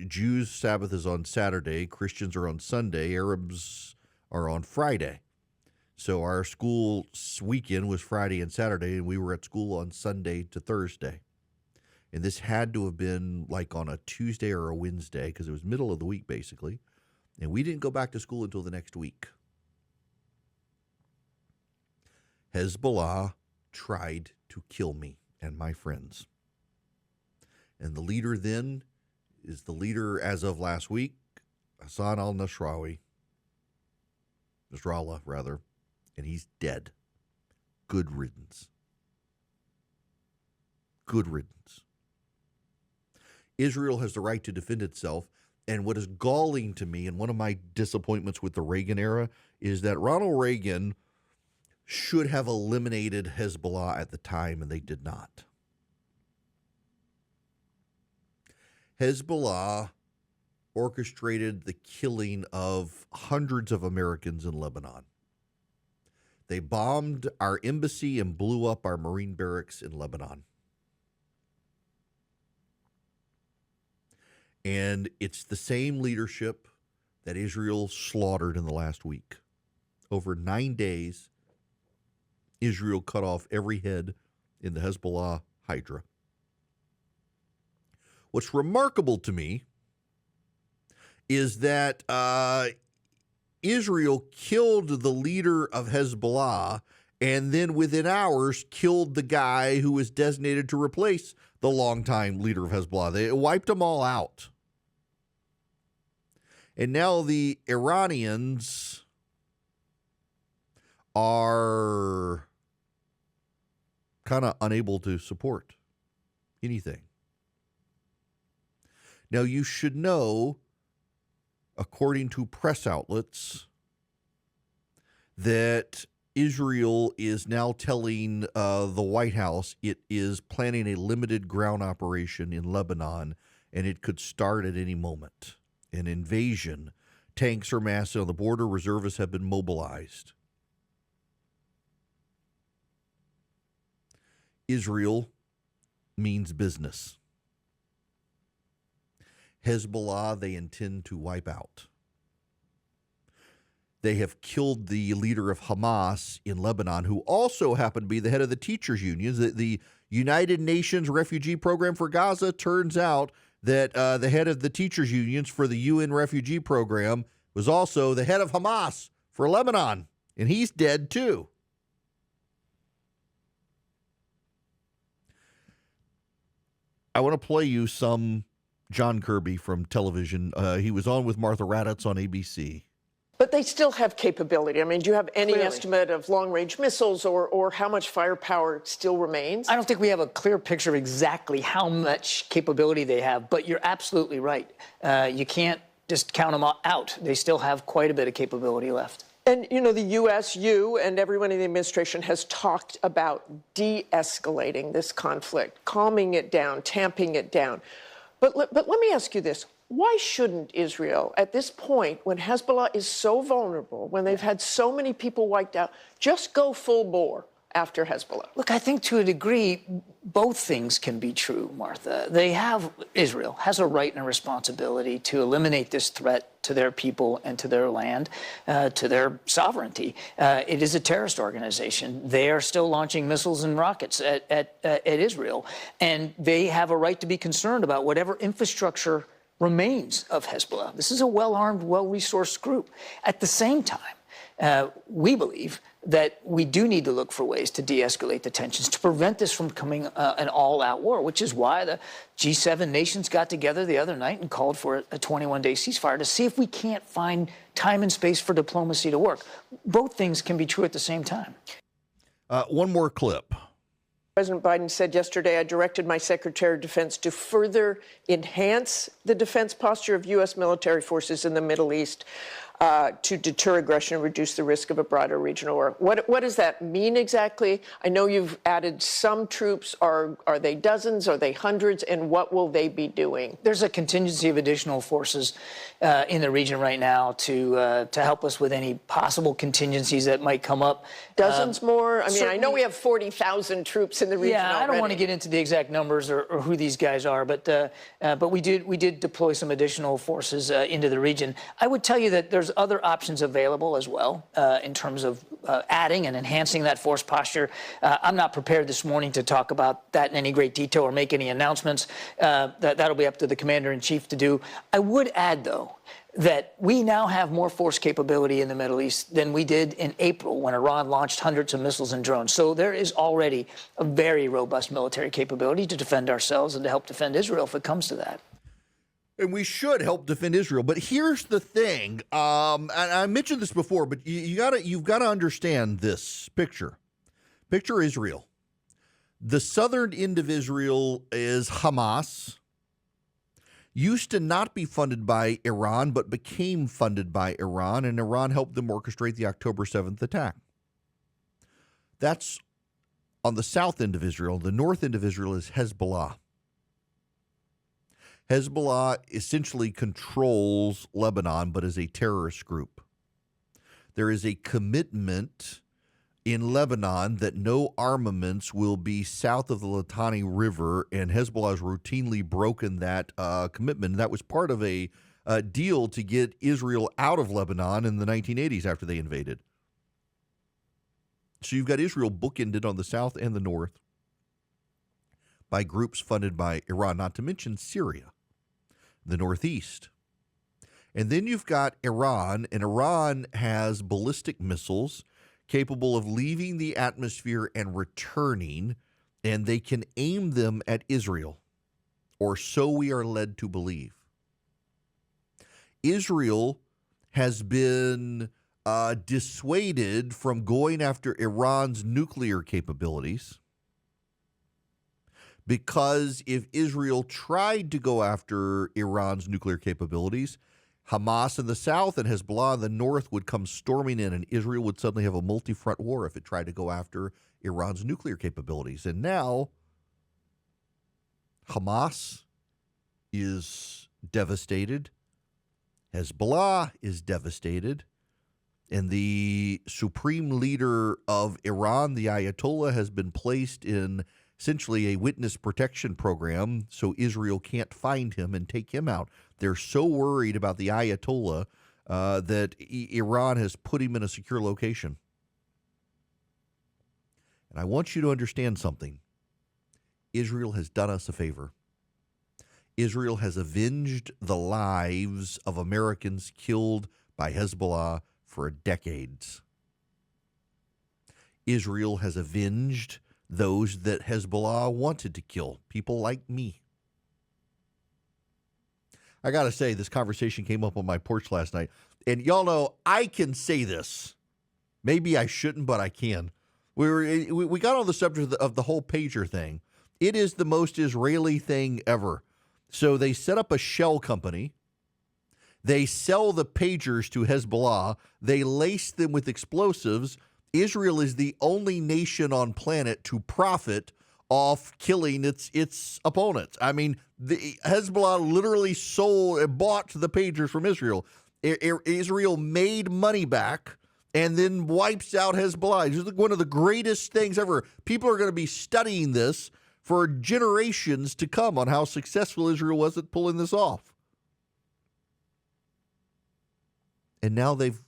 Jews' Sabbath is on Saturday, Christians are on Sunday, Arabs are on Friday. So our school's weekend was Friday and Saturday, and we were at school on Sunday to Thursday. And this had to have been like on a Tuesday or a Wednesday because it was middle of the week, basically. And we didn't go back to school until the next week. Hezbollah tried to kill me and my friends. And the leader then is the leader as of last week, Hassan al-Nasrallah, rather, and he's dead. Good riddance. Good riddance. Israel has the right to defend itself, and what is galling to me, and one of my disappointments with the Reagan era, is that Ronald Reagan should have eliminated Hezbollah at the time, and they did not. Hezbollah orchestrated the killing of hundreds of Americans in Lebanon. They bombed our embassy and blew up our Marine barracks in Lebanon. And it's the same leadership that Israel slaughtered in the last week. Over 9 days, Israel cut off every head in the Hezbollah Hydra. What's remarkable to me is that Israel killed the leader of Hezbollah and then within hours killed the guy who was designated to replace the longtime leader of Hezbollah. They wiped them all out. And now the Iranians are kind of unable to support anything. Now, you should know, according to press outlets, that Israel is now telling the White House it is planning a limited ground operation in Lebanon, and it could start at any moment. An invasion. Tanks are massed on the border. Reservists have been mobilized. Israel means business. Hezbollah, they intend to wipe out. They have killed the leader of Hamas in Lebanon, who also happened to be the head of the teachers' unions. The United Nations Refugee Program for Gaza, turns out that the head of the teachers' unions for the UN Refugee Program was also the head of Hamas for Lebanon, and he's dead too. I want to play you some John Kirby from television. He was on with Martha Raddatz on ABC. But they still have capability. I mean, do you have any estimate of long-range missiles or how much firepower still remains? I don't think we have a clear picture of exactly how much capability they have, but you're absolutely right. You can't just count them out. They still have quite a bit of capability left. And, you know, the U.S., you and everyone in the administration has talked about de-escalating this conflict, calming it down, tamping it down. But let me ask you this. Why shouldn't Israel, at this point, when Hezbollah is so vulnerable, when they've had so many people wiped out, just go full bore after Hezbollah? Look, I think to a degree, both things can be true, Martha. Israel has a right and a responsibility to eliminate this threat to their people and to their land, to their sovereignty. It is a terrorist organization. They are still launching missiles and rockets at Israel, and they have a right to be concerned about whatever infrastructure remains of Hezbollah. This is a well-armed, well-resourced group. At the same time, we believe that we do need to look for ways to de-escalate the tensions, to prevent this from becoming an all-out war, which is why the G7 nations got together the other night and called for a 21-day ceasefire to see if we can't find time and space for diplomacy to work. Both things can be true at the same time. One more clip. President Biden said yesterday, I directed my Secretary of Defense to further enhance the defense posture of U.S. military forces in the Middle East to deter aggression and reduce the risk of a broader regional war. What does that mean exactly? I know you've added some troops. Are they dozens? Are they hundreds? And what will they be doing? There's a contingency of additional forces in the region right now to help us with any possible contingencies that might come up. Dozens more? I mean, I know we have 40,000 troops in the region already. I don't want to get into the exact numbers or who these guys are, but we did deploy some additional forces into the region. I would tell you that there's other options available as well in terms of adding and enhancing that force posture. I'm not prepared this morning to talk about that in any great detail or make any announcements. That'll be up to the commander-in-chief to do. I would add, though, that we now have more force capability in the Middle East than we did in April when Iran launched hundreds of missiles and drones. So there is already a very robust military capability to defend ourselves and to help defend Israel if it comes to that. And we should help defend Israel. But here's the thing. And I mentioned this before, but you've got to understand this picture. Picture Israel. The southern end of Israel is Hamas. Used to not be funded by Iran, but became funded by Iran, and Iran helped them orchestrate the October 7th attack. That's on the south end of Israel. The north end of Israel is Hezbollah. Hezbollah essentially controls Lebanon, but is a terrorist group. There is a commitment in Lebanon that no armaments will be south of the Litani River, and Hezbollah has routinely broken that commitment. That was part of a deal to get Israel out of Lebanon in the 1980s after they invaded. So you've got Israel bookended on the south and the north by groups funded by Iran, not to mention Syria, the northeast. And then you've got Iran, and Iran has ballistic missiles capable of leaving the atmosphere and returning, and they can aim them at Israel, or so we are led to believe. Israel has been dissuaded from going after Iran's nuclear capabilities because if Israel tried to go after Iran's nuclear capabilities, Hamas in the south and Hezbollah in the north would come storming in, and Israel would suddenly have a multi-front war if it tried to go after Iran's nuclear capabilities. And now Hamas is devastated. Hezbollah is devastated. And the supreme leader of Iran, the Ayatollah, has been placed in essentially a witness protection program so Israel can't find him and take him out. They're so worried about the Ayatollah that Iran has put him in a secure location. And I want you to understand something. Israel has done us a favor. Israel has avenged the lives of Americans killed by Hezbollah for decades. Israel has avenged those that Hezbollah wanted to kill, people like me. I got to say, this conversation came up on my porch last night, and y'all know I can say this. Maybe I shouldn't, but I can. We got on the subject of the whole pager thing. It is the most Israeli thing ever. So they set up a shell company. They sell the pagers to Hezbollah. They lace them with explosives. Israel is the only nation on planet to profit off killing its opponents. I mean, the Hezbollah literally bought the pagers from Israel. Israel made money back and then wipes out Hezbollah. It's one of the greatest things ever. People are going to be studying this for generations to come on how successful Israel was at pulling this off. And now they've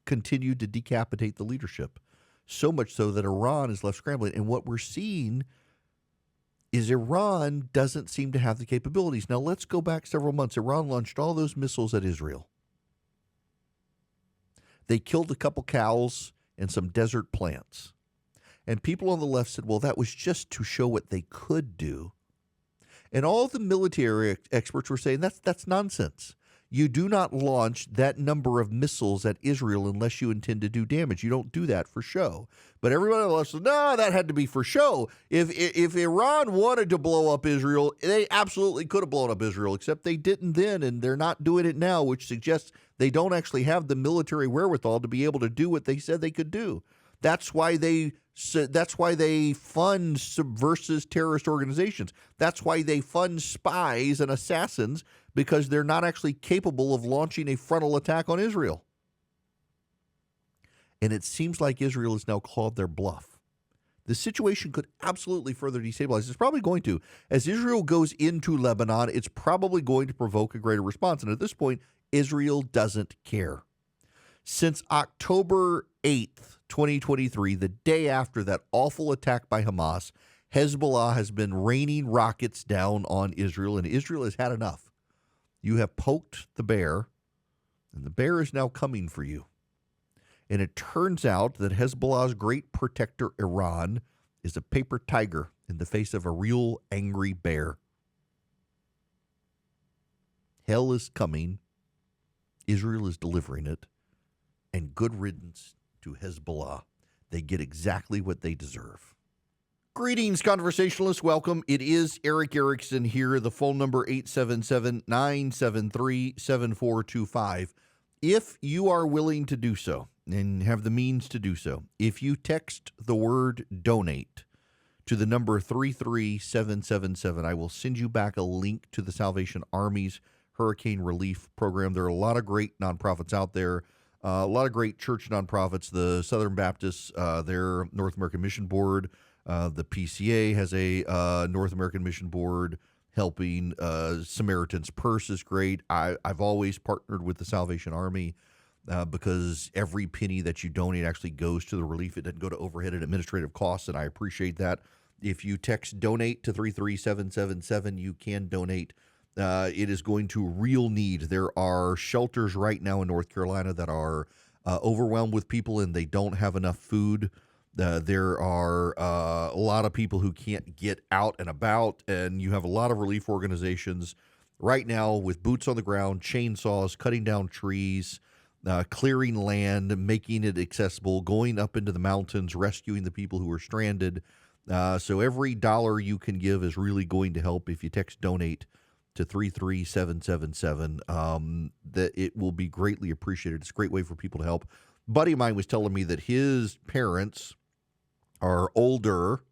continued to decapitate the leadership, so much so that Iran is left scrambling. And what we're seeing is Iran doesn't seem to have the capabilities. Now, let's go back several months. Iran launched all those missiles at Israel. They killed a couple cows and some desert plants. And people on the left said, well, that was just to show what they could do. And all the military experts were saying that's nonsense. You do not launch that number of missiles at Israel unless you intend to do damage. You don't do that for show. But everybody else said, no, that had to be for show. If Iran wanted to blow up Israel, they absolutely could have blown up Israel, except they didn't then, and they're not doing it now, which suggests they don't actually have the military wherewithal to be able to do what they said they could do. That's why they fund subversive terrorist organizations. That's why they fund spies and assassins, because they're not actually capable of launching a frontal attack on Israel. And it seems like Israel has now called their bluff. The situation could absolutely further destabilize. It's probably going to. As Israel goes into Lebanon, it's probably going to provoke a greater response. And at this point, Israel doesn't care. Since October 8th, 2023, the day after that awful attack by Hamas, Hezbollah has been raining rockets down on Israel, and Israel has had enough. You have poked the bear, and the bear is now coming for you. And it turns out that Hezbollah's great protector, Iran, is a paper tiger in the face of a real angry bear. Hell is coming. Israel is delivering it. And good riddance to Hezbollah. They get exactly what they deserve. Greetings, conversationalists. Welcome. It is Erick Erickson here. The phone number 877-973-7425. If you are willing to do so and have the means to do so, if you text the word donate to the number 33777, I will send you back a link to the Salvation Army's Hurricane Relief Program. There are a lot of great nonprofits out there. A lot of great church nonprofits, the Southern Baptists, their North American Mission Board, the PCA has a North American Mission Board helping. Samaritan's Purse is great. I've always partnered with the Salvation Army because every penny that you donate actually goes to the relief. It doesn't go to overhead and administrative costs, and I appreciate that. If you text donate to 33777, you can donate. It is going to real need. There are shelters right now in North Carolina that are overwhelmed with people and they don't have enough food. There are a lot of people who can't get out and about, and you have a lot of relief organizations right now with boots on the ground, chainsaws, cutting down trees, clearing land, making it accessible, going up into the mountains, rescuing the people who are stranded. So every dollar you can give is really going to help. If you text donate to 33777, that it will be greatly appreciated. It's a great way for people to help. A buddy of mine was telling me that his parents are older,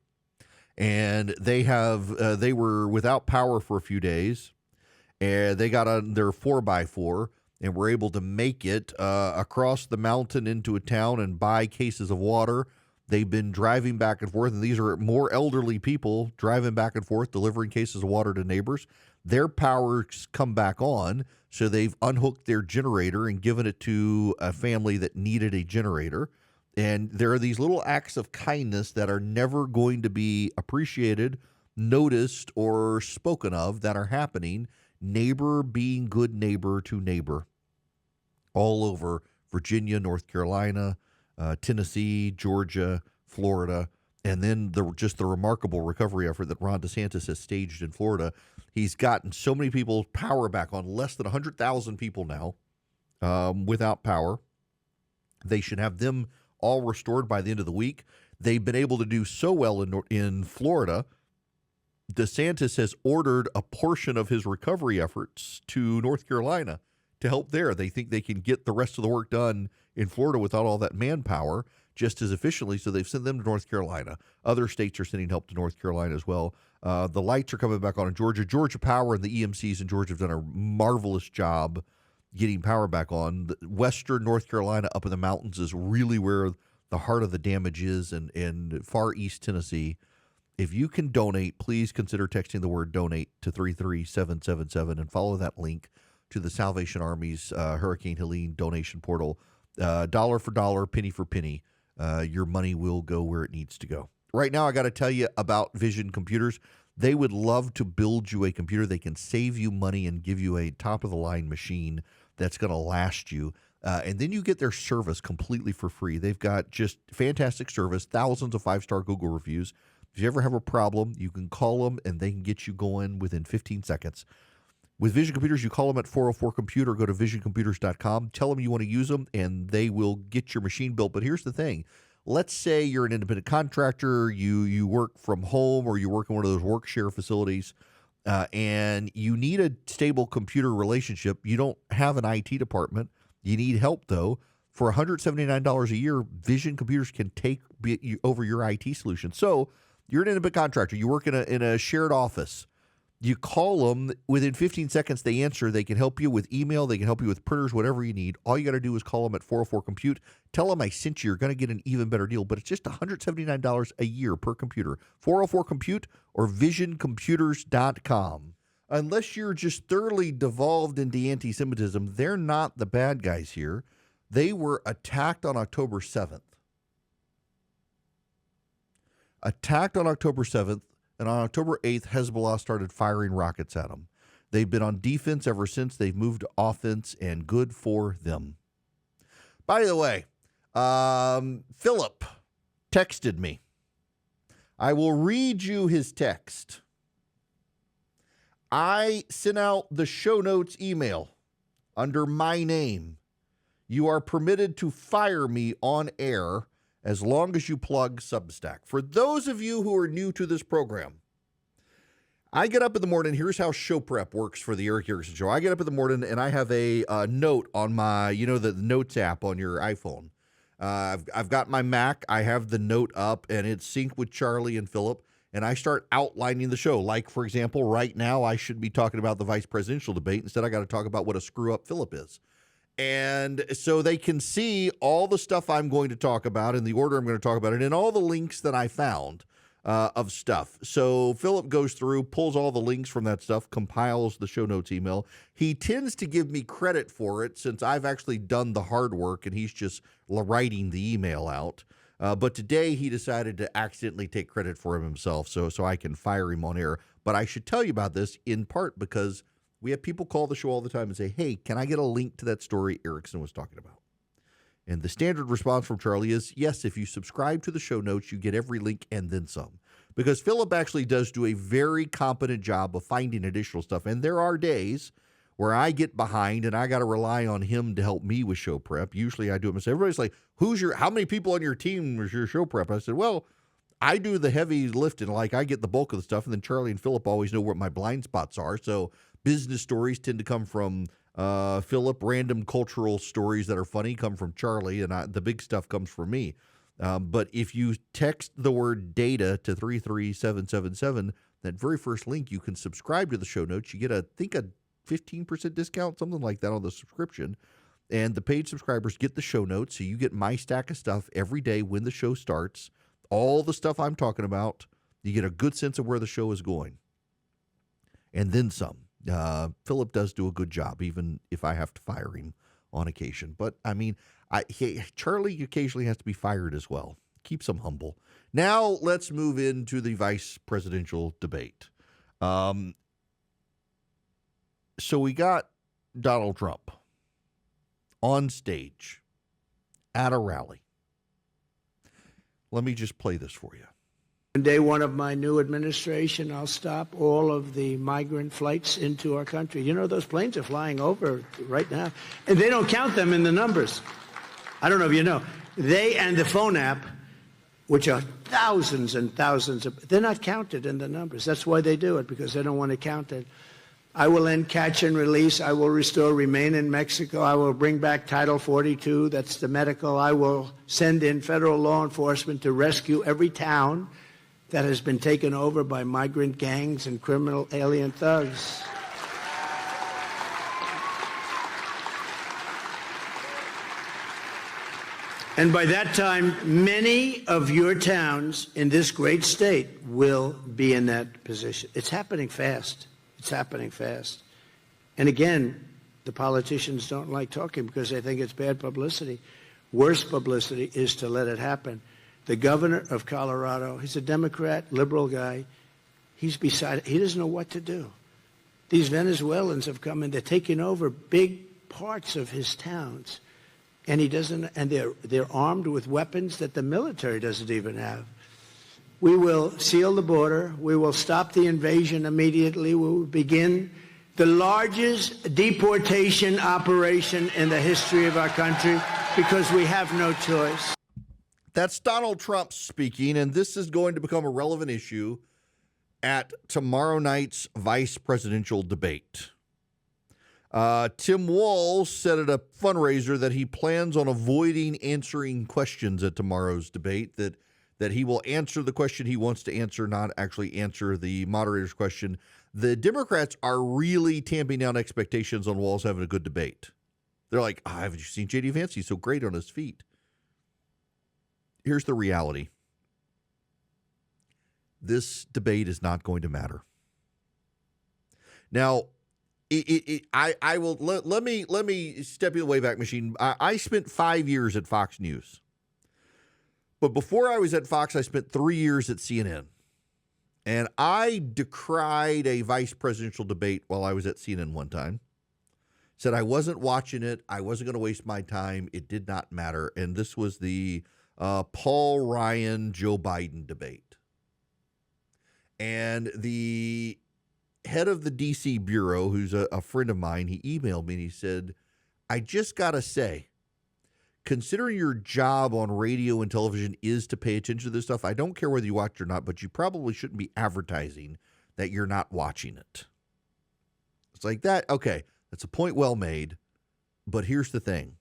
and they were without power for a few days, and they got on their 4x4 and were able to make it across the mountain into a town and buy cases of water. They've been driving back and forth, and these are more elderly people driving back and forth, delivering cases of water to neighbors. Their power's come back on, so they've unhooked their generator and given it to a family that needed a generator. And there are these little acts of kindness that are never going to be appreciated, noticed, or spoken of that are happening. Neighbor being good neighbor to neighbor all over Virginia, North Carolina, Tennessee, Georgia, Florida, and then just the remarkable recovery effort that Ron DeSantis has staged in Florida. He's gotten so many people power back on, less than 100,000 people now without power. They should have them all restored by the end of the week. They've been able to do so well in Florida. DeSantis has ordered a portion of his recovery efforts to North Carolina to help there. They think they can get the rest of the work done in Florida without all that manpower just as efficiently, so they've sent them to North Carolina. Other states are sending help to North Carolina as well. The lights are coming back on in Georgia. Georgia Power and the EMCs in Georgia have done a marvelous job getting power back on. Western North Carolina up in the mountains is really where the heart of the damage is, and far east Tennessee. If you can donate, please consider texting the word donate to 33777 and follow that link to the Salvation Army's Hurricane Helene donation portal. Dollar for dollar, penny for penny, your money will go where it needs to go. Right now, I got to tell you about Vision Computers. They would love to build you a computer. They can save you money and give you a top-of-the-line machine that's going to last you. And then you get their service completely for free. They've got just fantastic service, thousands of five-star Google reviews. If you ever have a problem, you can call them, and they can get you going within 15 seconds. With Vision Computers, you call them at 404-COMPUTER, go to visioncomputers.com, tell them you want to use them, and they will get your machine built. But here's the thing. Let's say you're an independent contractor, you work from home, or you work in one of those work share facilities, and you need a stable computer relationship. You don't have an IT department. You need help, though. For $179 a year, Vision Computers can take over your IT solution. So you're an independent contractor. You work in a shared office. You call them. Within 15 seconds, they answer. They can help you with email. They can help you with printers, whatever you need. All you got to do is call them at 404-COMPUTE. Tell them I sent you. You're going to get an even better deal, but it's just $179 a year per computer. 404-COMPUTE or visioncomputers.com. Unless you're just thoroughly devolved into anti-Semitism, they're not the bad guys here. They were attacked on October 7th. Attacked on October 7th. And on October 8th, Hezbollah started firing rockets at them. They've been on defense ever since. They've moved to offense, and good for them. By the way, Philip texted me. I will read you his text. I sent out the show notes email under my name. You are permitted to fire me on air as long as you plug Substack. For those of you who are new to this program, I get up in the morning. Here's how show prep works for the Erick Erickson Show. I get up in the morning and I have a note on my, the Notes app on your iPhone. I've got my Mac. I have the note up and it's synced with Charlie and Philip. And I start outlining the show. Like, for example, right now I should be talking about the vice presidential debate. Instead, I got to talk about what a screw-up Philip is. And so they can see all the stuff I'm going to talk about in the order I'm going to talk about it and all the links that I found of stuff. So Philip goes through, pulls all the links from that stuff, compiles the show notes email. He tends to give me credit for it since I've actually done the hard work and he's just writing the email out. But today he decided to accidentally take credit for him himself so I can fire him on air. But I should tell you about this in part because we have people call the show all the time and say, hey, can I get a link to that story Erickson was talking about? And the standard response from Charlie is, yes, if you subscribe to the show notes, you get every link and then some. Because Philip actually does do a very competent job of finding additional stuff. And there are days where I get behind and I got to rely on him to help me with show prep. Usually I do it myself. Everybody's like, how many people on your team was your show prep? I said, well, I do the heavy lifting. Like, I get the bulk of the stuff, and then Charlie and Philip always know what my blind spots are. So business stories tend to come from Philip. Random cultural stories that are funny come from Charlie, and the big stuff comes from me. But if you text the word data to 33777, that very first link, you can subscribe to the show notes. You get, I think, a 15% discount, something like that on the subscription. And the paid subscribers get the show notes, so you get my stack of stuff every day when the show starts. All the stuff I'm talking about, you get a good sense of where the show is going. And then some. Philip does do a good job, even if I have to fire him on occasion. But, I mean, Charlie occasionally has to be fired as well. Keeps him humble. Now, let's move into the vice presidential debate. So we got Donald Trump on stage at a rally. Let me just play this for you. On day one of my new administration, I'll stop all of the migrant flights into our country. You know, those planes are flying over right now, and they don't count them in the numbers. I don't know if you know. They and the phone app, which are thousands and thousands of, they're not counted in the numbers. That's why they do it, because they don't want to count it. I will end catch and release. I will restore remain in Mexico. I will bring back Title 42. That's the medical. I will send in federal law enforcement to rescue every town that has been taken over by migrant gangs and criminal alien thugs. And by that time, many of your towns in this great state will be in that position. It's happening fast. It's happening fast. And again, the politicians don't like talking because they think it's bad publicity. Worse publicity is to let it happen. The governor of Colorado, he's a Democrat, liberal guy. He doesn't know what to do. These Venezuelans have come and they're taking over big parts of his towns. And they're armed with weapons that the military doesn't even have. We will seal the border. We will stop the invasion immediately. We will begin the largest deportation operation in the history of our country because we have no choice. That's Donald Trump speaking, and this is going to become a relevant issue at tomorrow night's vice presidential debate. Tim Walz said at a fundraiser that he plans on avoiding answering questions at tomorrow's debate, that he will answer the question he wants to answer, not actually answer the moderator's question. The Democrats are really tamping down expectations on Walz having a good debate. They're like, haven't you seen J.D. Vance? He's so great on his feet. Here's the reality. This debate is not going to matter. Now, I will let me step in the Wayback Machine. I spent 5 years at Fox News. But before I was at Fox, I spent 3 years at CNN. And I decried a vice presidential debate while I was at CNN one time. Said I wasn't watching it. I wasn't going to waste my time. It did not matter. And this was the Paul Ryan, Joe Biden debate. And the head of the D.C. Bureau, who's a friend of mine, he emailed me and he said, I just got to say, considering your job on radio and television is to pay attention to this stuff, I don't care whether you watch it or not, but you probably shouldn't be advertising that you're not watching it. It's like that. Okay, that's a point well made. But here's the thing.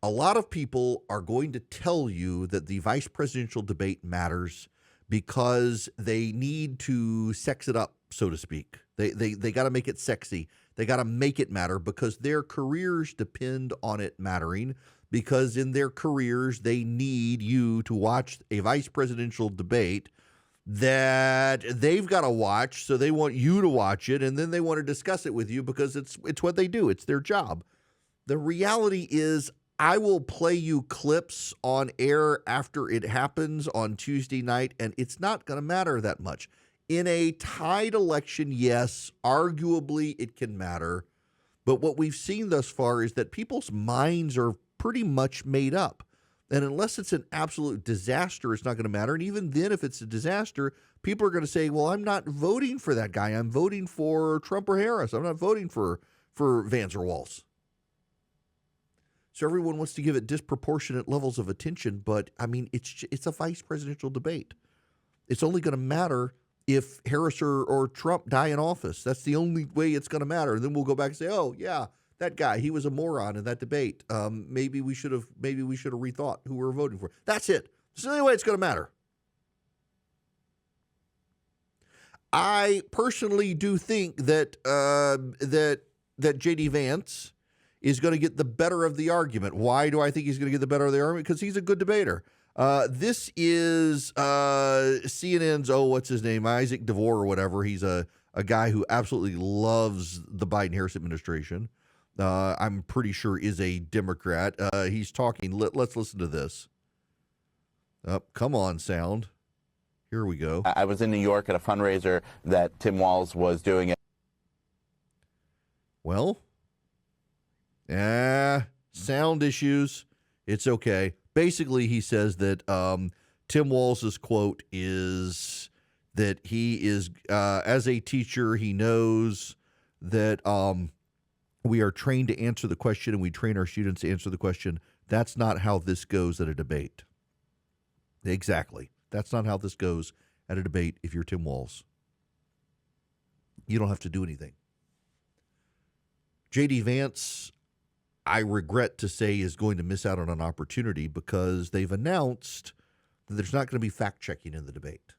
A lot of people are going to tell you that the vice presidential debate matters because they need to sex it up, so to speak. They got to make it sexy. They got to make it matter because their careers depend on it mattering, because in their careers, they need you to watch a vice presidential debate that they've got to watch. So they want you to watch it, and then they want to discuss it with you because it's what they do. It's their job. The reality is, I will play you clips on air after it happens on Tuesday night, and it's not going to matter that much. In a tied election, yes, arguably it can matter. But what we've seen thus far is that people's minds are pretty much made up. And unless it's an absolute disaster, it's not going to matter. And even then, if it's a disaster, people are going to say, well, I'm not voting for that guy. I'm voting for Trump or Harris. I'm not voting for Vance or Walz. So everyone wants to give it disproportionate levels of attention, but I mean, it's a vice presidential debate. It's only going to matter if Harris or Trump die in office. That's the only way it's going to matter. And then we'll go back and say, oh yeah, that guy, he was a moron in that debate. Maybe we should have rethought who we were voting for. That's it. It's the only way it's going to matter. I personally do think that that J.D. Vance is going to get the better of the argument. Why do I think he's going to get the better of the argument? Because he's a good debater. This is CNN's, what's his name? Isaac DeVore or whatever. He's a guy who absolutely loves the Biden-Harris administration. I'm pretty sure is a Democrat. He's talking. Let's listen to this. Come on, sound. Here we go. I was in New York at a fundraiser that Tim Walz was doing. Well, sound issues. It's okay. Basically, he says that Tim Walz's quote is that he is, as a teacher, he knows that we are trained to answer the question and we train our students to answer the question. That's not how this goes at a debate. Exactly. That's not how this goes at a debate if you're Tim Walz. You don't have to do anything. J.D. Vance, I regret to say, is going to miss out on an opportunity because they've announced that there's not going to be fact-checking in the debate.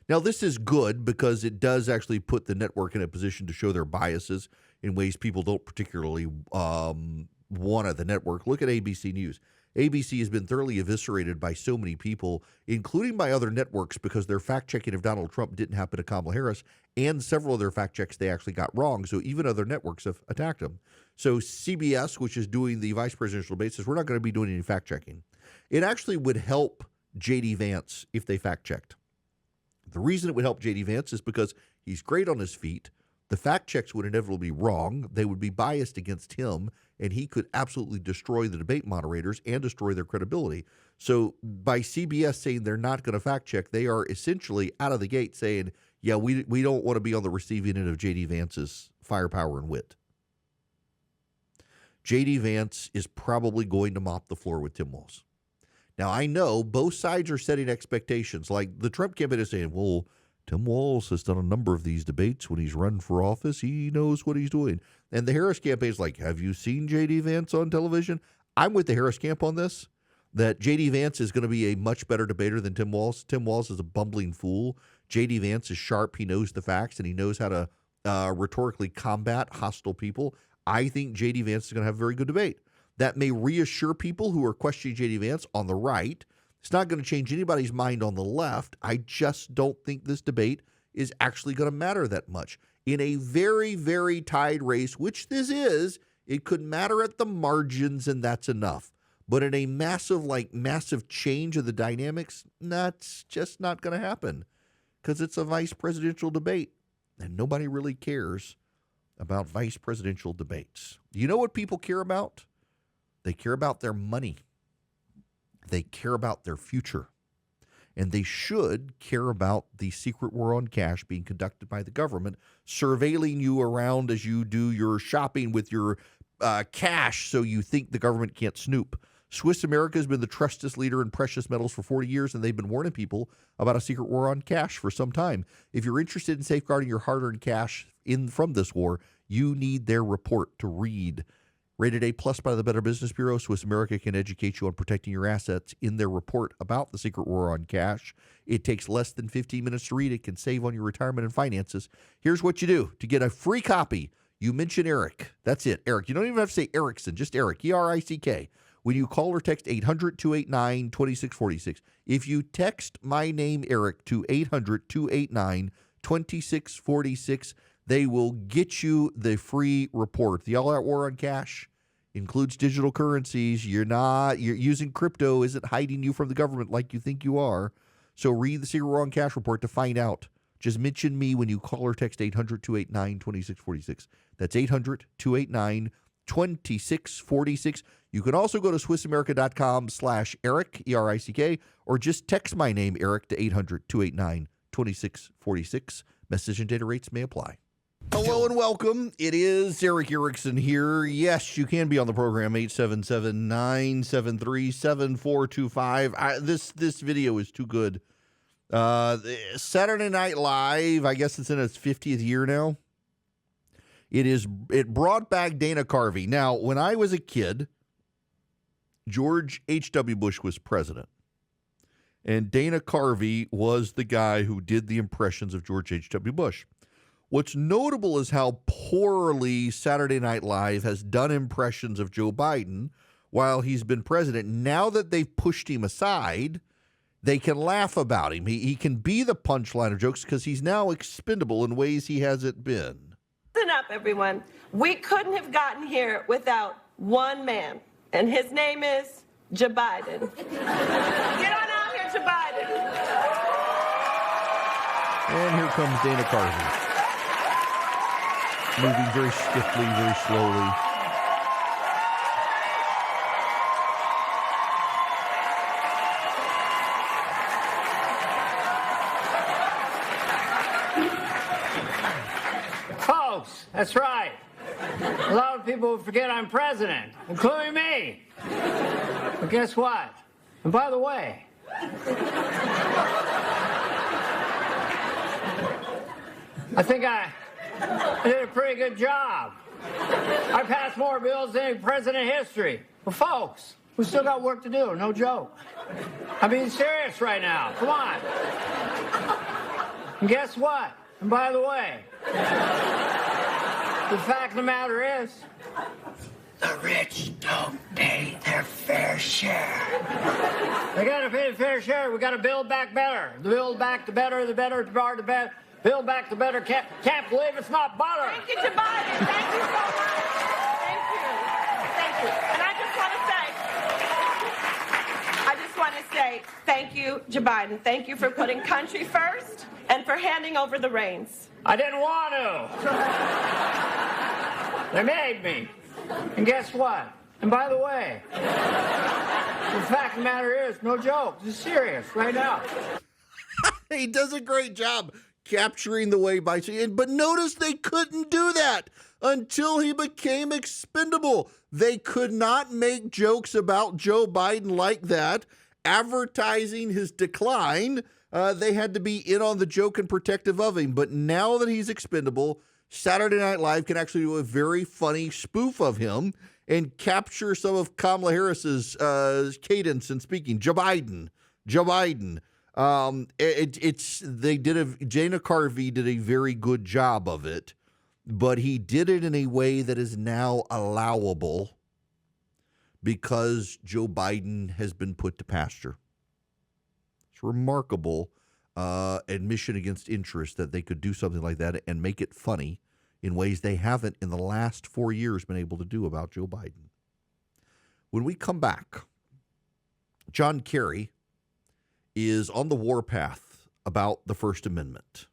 Now, this is good because it does actually put the network in a position to show their biases in ways people don't particularly want at the network. Look at ABC News. ABC has been thoroughly eviscerated by so many people, including by other networks, because their fact-checking of Donald Trump didn't happen to Kamala Harris, and several of their fact-checks they actually got wrong, so even other networks have attacked them. So CBS, which is doing the vice presidential debate, says we're not going to be doing any fact-checking. It actually would help J.D. Vance if they fact-checked. The reason it would help J.D. Vance is because he's great on his feet. The fact checks would inevitably be wrong. They would be biased against him, and he could absolutely destroy the debate moderators and destroy their credibility. So by CBS saying they're not going to fact check, they are essentially out of the gate saying, yeah, we don't want to be on the receiving end of J.D. Vance's firepower and wit. J.D. Vance is probably going to mop the floor with Tim Walz. Now, I know both sides are setting expectations. Like the Trump campaign is saying, well, Tim Walz has done a number of these debates when he's run for office. He knows what he's doing. And the Harris campaign is like, have you seen J.D. Vance on television? I'm with the Harris camp on this, that J.D. Vance is going to be a much better debater than Tim Walz. Tim Walz is a bumbling fool. J.D. Vance is sharp. He knows the facts, and he knows how to rhetorically combat hostile people. I think J.D. Vance is going to have a very good debate. That may reassure people who are questioning J.D. Vance on the right. It's not going to change anybody's mind on the left. I just don't think this debate is actually going to matter that much. In a very, very tied race, which this is, it could matter at the margins, and that's enough. But in a massive change of the dynamics, that's just not going to happen because it's a vice presidential debate, and nobody really cares about vice presidential debates. You know what people care about? They care about their money. They care about their future. And they should care about the secret war on cash being conducted by the government, surveilling you around as you do your shopping with your cash so you think the government can't snoop. Swiss America has been the trusted leader in precious metals for 40 years, and they've been warning people about a secret war on cash for some time. If you're interested in safeguarding your hard-earned cash from this war, you need their report to read. Rated A+ by the Better Business Bureau, Swiss America can educate you on protecting your assets in their report about the secret war on cash. It takes less than 15 minutes to read. It can save on your retirement and finances. Here's what you do. To get a free copy, you mention Erick. That's it, Erick. You don't even have to say Erickson, just Erick, E-R-I-C-K. When you call or text 800-289-2646. If you text my name, Erick, to 800-289-2646, they will get you the free report. The all-out war on cash includes digital currencies. You're using crypto isn't hiding you from the government like you think you are. So read the secret war on cash report to find out. Just mention me when you call or text 800-289-2646. That's 800-289-2646. You can also go to SwissAmerica.com/Erick, E-R-I-C-K, or just text my name, Erick, to 800-289-2646. Message and data rates may apply. Hello and welcome. It is Erick Erickson here. Yes, you can be on the program, 877-973-7425. This video is too good. Saturday Night Live, I guess it's in its 50th year now. It brought back Dana Carvey. Now, when I was a kid, George H.W. Bush was president. And Dana Carvey was the guy who did the impressions of George H.W. Bush. What's notable is how poorly Saturday Night Live has done impressions of Joe Biden while he's been president. Now that they've pushed him aside, they can laugh about him. He can be the punchline of jokes because he's now expendable in ways he hasn't been. Listen up, everyone. We couldn't have gotten here without one man, and his name is Joe Biden. Get on out here, Joe Biden. And here comes Dana Carvey. Moving very stiffly, very slowly. Folks, that's right. A lot of people forget I'm president, including me. But guess what? And by the way, I think I did a pretty good job. I passed more bills than any president in history. But folks, we still got work to do, no joke. I'm being serious right now. Come on. And guess what? And by the way, the fact of the matter is, the rich don't pay their fair share. They gotta pay the fair share. We gotta build back better. The build back the better, the better, the better. Build back the better. Can't believe it's not butter. Thank you, Joe Biden. Thank you so much. Thank you. Thank you. And I just want to say thank you, Joe Biden. Thank you for putting country first and for handing over the reins. I didn't want to. They made me. And guess what? And by the way, the fact of the matter is, no joke. This is serious right now. He does a great job capturing the way by saying, but notice they couldn't do that until he became expendable. They could not make jokes about Joe Biden like that, advertising his decline. They had to be in on the joke and protective of him. But now that he's expendable, Saturday Night Live can actually do a very funny spoof of him and capture some of Kamala Harris's cadence in speaking. Joe Biden. Dana Carvey did a very good job of it, but he did it in a way that is now allowable because Joe Biden has been put to pasture. It's remarkable admission against interest that they could do something like that and make it funny in ways they haven't in the last 4 years been able to do about Joe Biden. When we come back, John Kerry is on the warpath about the First Amendment.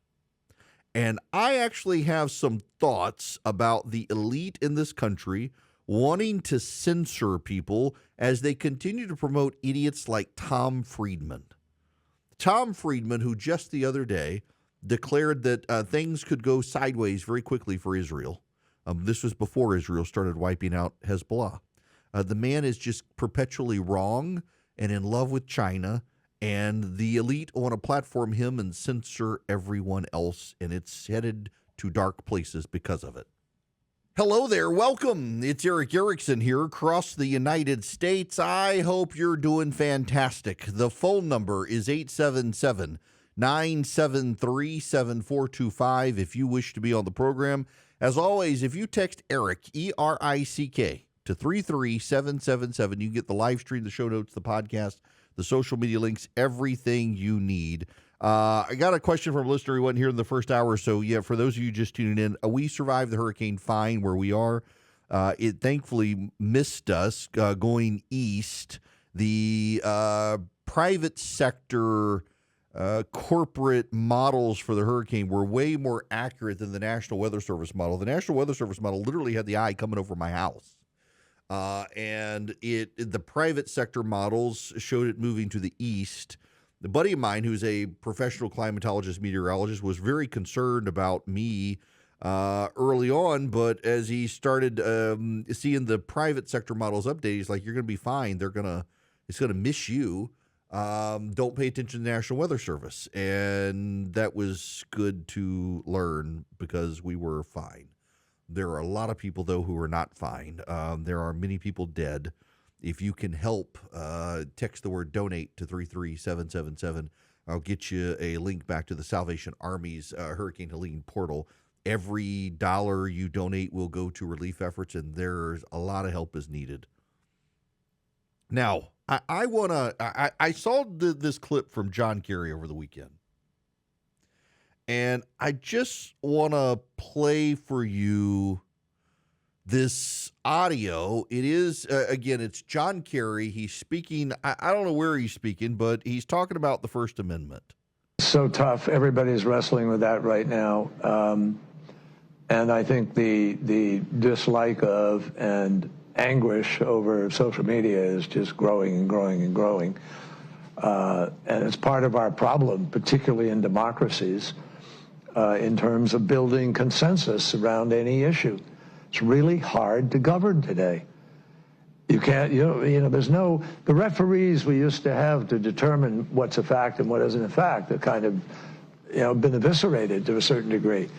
And I actually have some thoughts about the elite in this country wanting to censor people as they continue to promote idiots like Tom Friedman. Tom Friedman, who just the other day declared that things could go sideways very quickly for Israel. This was before Israel started wiping out Hezbollah. The man is just perpetually wrong and in love with China. And the elite want to platform him and censor everyone else, and it's headed to dark places because of it. Hello there. Welcome. It's Erick Erickson here across the United States. I hope you're doing fantastic. The phone number is 877-973-7425 if you wish to be on the program. As always, if you text Erick, E-R-I-C-K, to 33777, you can get the live stream, the show notes, the podcast, the social media links, everything you need. I got a question from a listener who wasn't here in the first hour. So, yeah, for those of you just tuning in, we survived the hurricane fine where we are. It thankfully missed us going east. The private sector corporate models for the hurricane were way more accurate than the National Weather Service model. The National Weather Service model literally had the eye coming over my house. And the private sector models showed it moving to the east. The buddy of mine, who's a professional climatologist, meteorologist, was very concerned about me early on, but as he started seeing the private sector models update, he's like, "You're going to be fine. It's going to miss you. Don't pay attention to the National Weather Service," and that was good to learn because we were fine. There are a lot of people though who are not fine. There are many people dead. If you can help, text the word donate to 33777. I'll get you a link back to the Salvation Army's Hurricane Helene portal. Every dollar you donate will go to relief efforts, and there's a lot of help is needed. Now, I saw this clip from John Kerry over the weekend, and I just want to play for you this audio. It is, again, it's John Kerry. He's speaking, I don't know where he's speaking, but he's talking about the First Amendment. So tough. Everybody's wrestling with that right now. And I think the dislike of and anguish over social media is just growing and growing and growing. And it's part of our problem, particularly in democracies, in terms of building consensus around any issue. It's really hard to govern today. You can't, there's no, the referees we used to have to determine what's a fact and what isn't a fact have kind of, been eviscerated to a certain degree.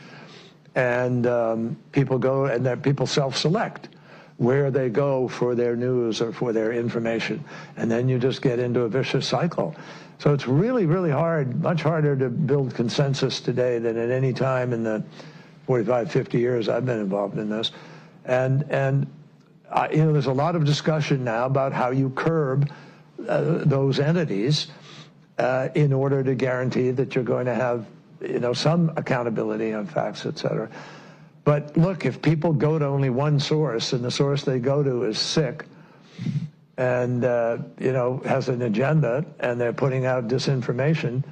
And people go, and people self-select where they go for their news or for their information. And then you just get into a vicious cycle. So it's really, really hard, much harder to build consensus today than at any time in the 45, 50 years I've been involved in this. And there's a lot of discussion now about how you curb those entities in order to guarantee that you're going to have, some accountability on facts, et cetera. But look, if people go to only one source and the source they go to is sick and, has an agenda and they're putting out disinformation,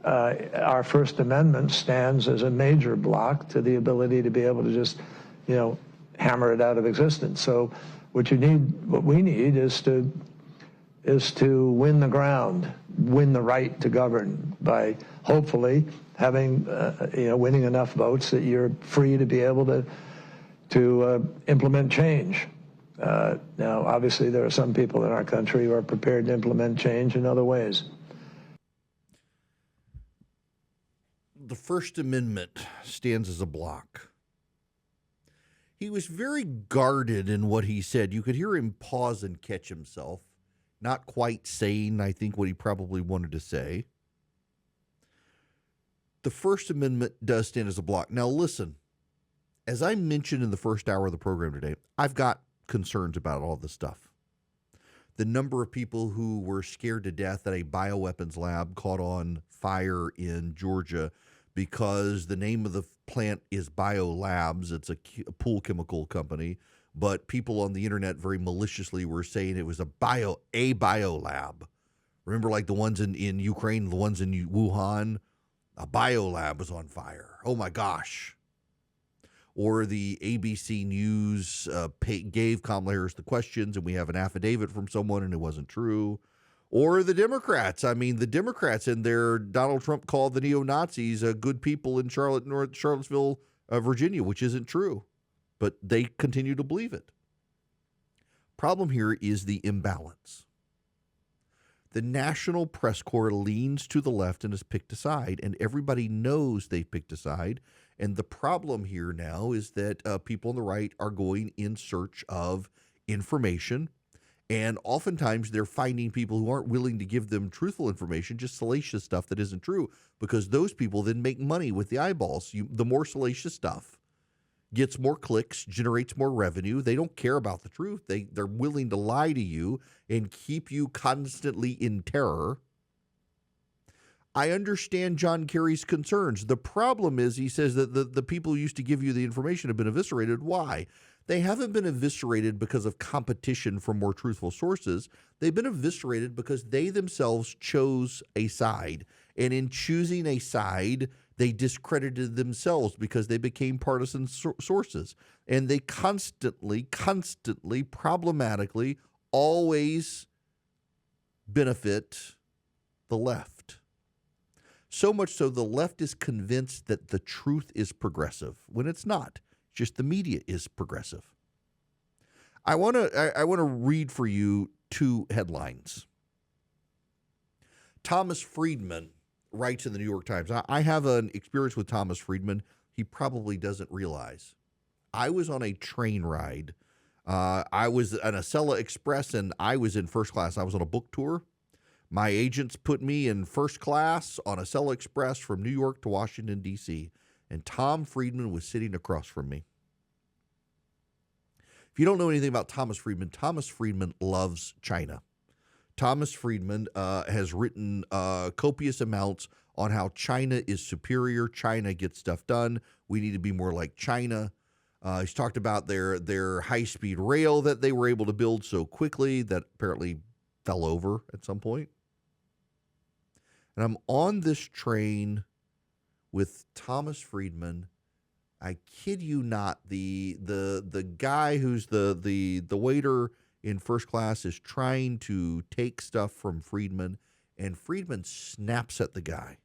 our First Amendment stands as a major block to the ability to be able to just, hammer it out of existence. So what we need is to win the ground, win the right to govern by hopefully having, winning enough votes that you're free to be able to implement change. Now, obviously, there are some people in our country who are prepared to implement change in other ways. The First Amendment stands as a block. He was very guarded in what he said. You could hear him pause and catch himself, not quite saying, I think, what he probably wanted to say. The First Amendment does stand as a block. Now, listen, as I mentioned in the first hour of the program today, I've got concerns about all this stuff. The number of people who were scared to death at a bioweapons lab caught on fire in Georgia because the name of the plant is Biolabs. It's a pool chemical company, but people on the internet very maliciously were saying it was a biolab. Remember, like the ones in Ukraine, the ones in Wuhan, a biolab was on fire. Oh my gosh. Or the ABC News gave Kamala Harris the questions, and we have an affidavit from someone, and it wasn't true. Or the Democrats. I mean, the Democrats in there, Donald Trump called the neo-Nazis good people in Charlottesville, Virginia, which isn't true. But they continue to believe it. Problem here is the imbalance. The National Press Corps leans to the left and has picked a side, and everybody knows they've picked a side. And the problem here now is that people on the right are going in search of information, and oftentimes they're finding people who aren't willing to give them truthful information, just salacious stuff that isn't true, because those people then make money with the eyeballs. The more salacious stuff gets more clicks, generates more revenue. They don't care about the truth. They're willing to lie to you and keep you constantly in terror. I understand John Kerry's concerns. The problem is, he says that the people who used to give you the information have been eviscerated. Why? They haven't been eviscerated because of competition from more truthful sources. They've been eviscerated because they themselves chose a side. And in choosing a side, they discredited themselves because they became partisan sources. And they constantly, problematically, always benefit the left. So much so the left is convinced that the truth is progressive when it's not. Just the media is progressive. I want to read for you two headlines. Thomas Friedman writes in the New York Times. I have an experience with Thomas Friedman he probably doesn't realize. I was on a train ride. I was on Acela Express, and I was in first class. I was on a book tour. My agents put me in first class on Acela Express from New York to Washington, D.C., and Tom Friedman was sitting across from me. If you don't know anything about Thomas Friedman loves China. Thomas Friedman has written copious amounts on how China is superior. China gets stuff done. We need to be more like China. He's talked about their high-speed rail that they were able to build so quickly that apparently fell over at some point. And I'm on this train with Thomas Friedman. I kid you not, the guy who's the waiter in first class is trying to take stuff from Friedman, and Friedman snaps at the guy.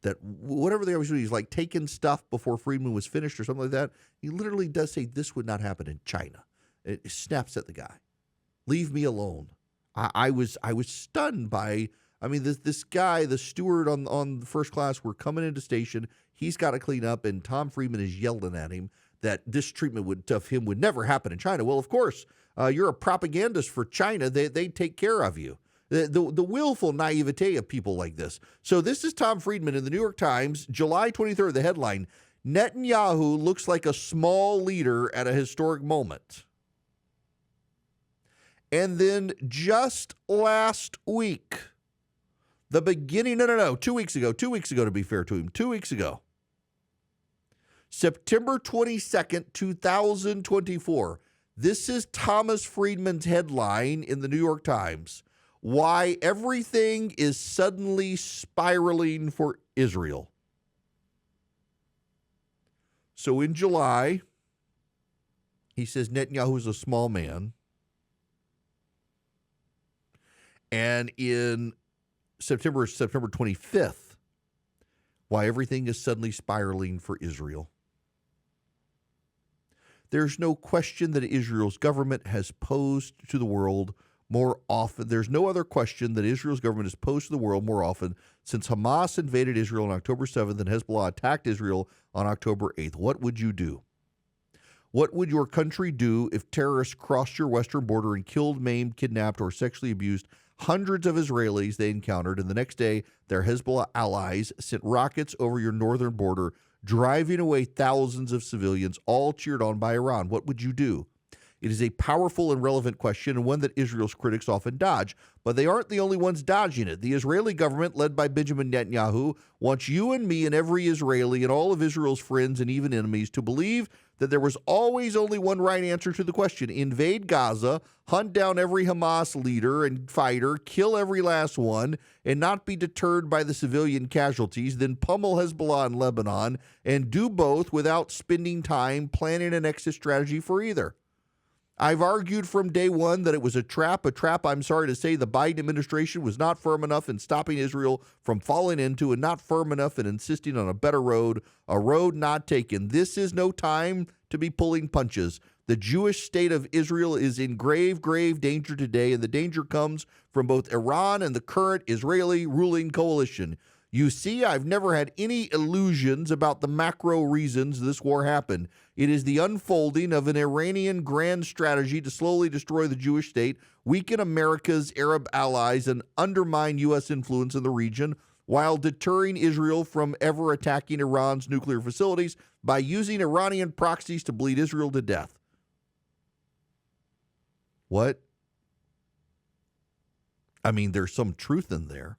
That whatever the guy was doing, he's like taking stuff before Friedman was finished or something like that. He literally does say this would not happen in China. It snaps at the guy. Leave me alone. I was stunned by. I mean, this guy, the steward on first class, we're coming into station. He's got to clean up, and Tom Friedman is yelling at him that this treatment of him would never happen in China. Well, of course, you're a propagandist for China. They take care of you. The willful naivete of people like this. So this is Tom Friedman in the New York Times, July 23rd, the headline, Netanyahu looks like a small leader at a historic moment. And then just last week, the beginning, 2 weeks ago to be fair to him, 2 weeks ago, September 22nd, 2024, this is Thomas Friedman's headline in the New York Times. Why everything is suddenly spiraling for Israel. So in July, he says Netanyahu is a small man. And in September 25th, why everything is suddenly spiraling for Israel. There's no question that Israel's government has posed to the world more often. There's no other question that Israel's government has posed to the world more often since Hamas invaded Israel on October 7th and Hezbollah attacked Israel on October 8th. What would you do? What would your country do if terrorists crossed your western border and killed, maimed, kidnapped, or sexually abused hundreds of Israelis they encountered, and the next day their Hezbollah allies sent rockets over your northern border, driving away thousands of civilians, all cheered on by Iran? What would you do? It is a powerful and relevant question, and one that Israel's critics often dodge. But they aren't the only ones dodging it. The Israeli government, led by Benjamin Netanyahu, wants you and me and every Israeli and all of Israel's friends and even enemies to believe that there was always only one right answer to the question. Invade Gaza, hunt down every Hamas leader and fighter, kill every last one, and not be deterred by the civilian casualties, then pummel Hezbollah in Lebanon, and do both without spending time planning an exit strategy for either. I've argued from day one that it was a trap I'm sorry to say the Biden administration was not firm enough in stopping Israel from falling into, and not firm enough in insisting on a better road, a road not taken. This is no time to be pulling punches. The Jewish state of Israel is in grave, grave danger today, and the danger comes from both Iran and the current Israeli ruling coalition. You see, I've never had any illusions about the macro reasons this war happened. It is the unfolding of an Iranian grand strategy to slowly destroy the Jewish state, weaken America's Arab allies, and undermine U.S. influence in the region, while deterring Israel from ever attacking Iran's nuclear facilities by using Iranian proxies to bleed Israel to death. What? I mean, there's some truth in there.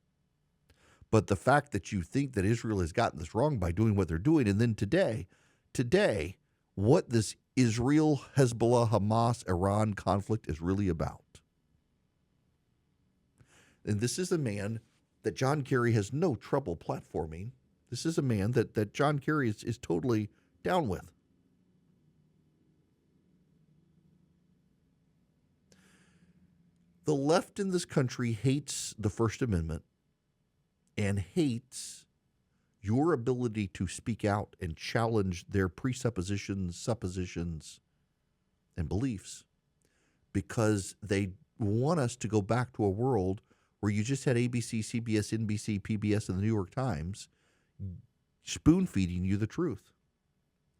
But the fact that you think that Israel has gotten this wrong by doing what they're doing, and then today, what this Israel, Hezbollah, Hamas, Iran conflict is really about. And this is a man that John Kerry has no trouble platforming. This is a man that John Kerry is totally down with. The left in this country hates the First Amendment and hates your ability to speak out and challenge their presuppositions, suppositions, and beliefs, because they want us to go back to a world where you just had ABC, CBS, NBC, PBS, and the New York Times spoon-feeding you the truth.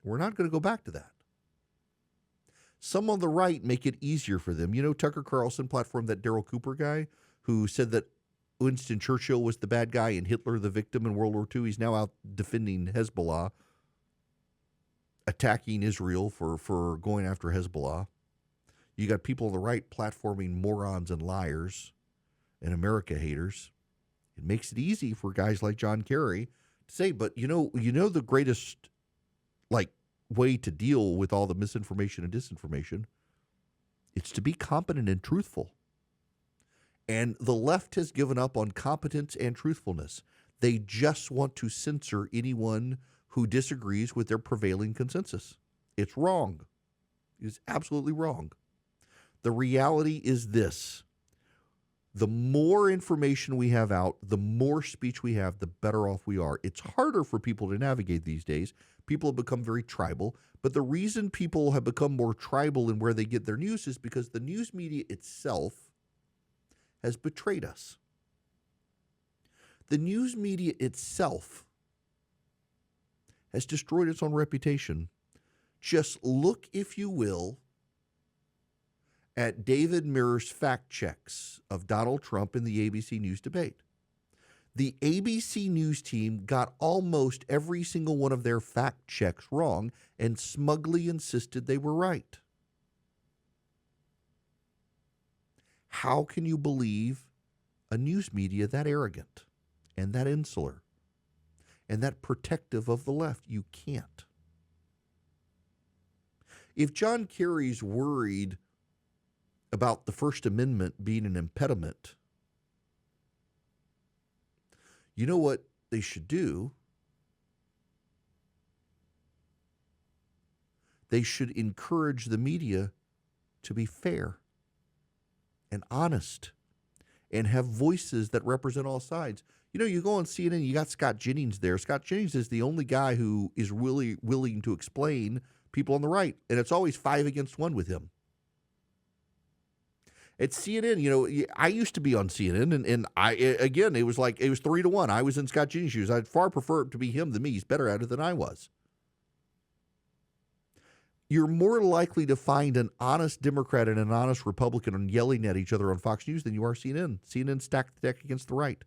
We're not going to go back to that. Some on the right make it easier for them. You know, Tucker Carlson platformed that Daryl Cooper guy who said that Winston Churchill was the bad guy and Hitler the victim in World War II. He's now out defending Hezbollah, attacking Israel for going after Hezbollah. You got people on the right platforming morons and liars and America haters. It makes it easy for guys like John Kerry to say, but you know the greatest way to deal with all the misinformation and disinformation, it's to be competent and truthful. And the left has given up on competence and truthfulness. They just want to censor anyone who disagrees with their prevailing consensus. It's wrong. It is absolutely wrong. The reality is this. The more information we have out, the more speech we have, the better off we are. It's harder for people to navigate these days. People have become very tribal. But the reason people have become more tribal in where they get their news is because the news media itself has betrayed us. The news media itself has destroyed its own reputation. Just look, if you will, at David Mirror's fact checks of Donald Trump in the ABC News debate. The ABC News team got almost every single one of their fact checks wrong and smugly insisted they were right. How can you believe a news media that arrogant and that insular and that protective of the left? You can't. If John Kerry's worried about the First Amendment being an impediment, you know what they should do? They should encourage the media to be fair and honest and have voices that represent all sides. You know, you go on CNN, you got Scott Jennings there. Scott Jennings is the only guy who is really willing to explain people on the right, and it's always 5 against 1 with him. At CNN, you know, I used to be on CNN, and it was 3-1. I was in Scott Jennings' shoes. I'd far prefer it to be him than me. He's better at it than I was. You're more likely to find an honest Democrat and an honest Republican on yelling at each other on Fox News than you are CNN. CNN stacked the deck against the right.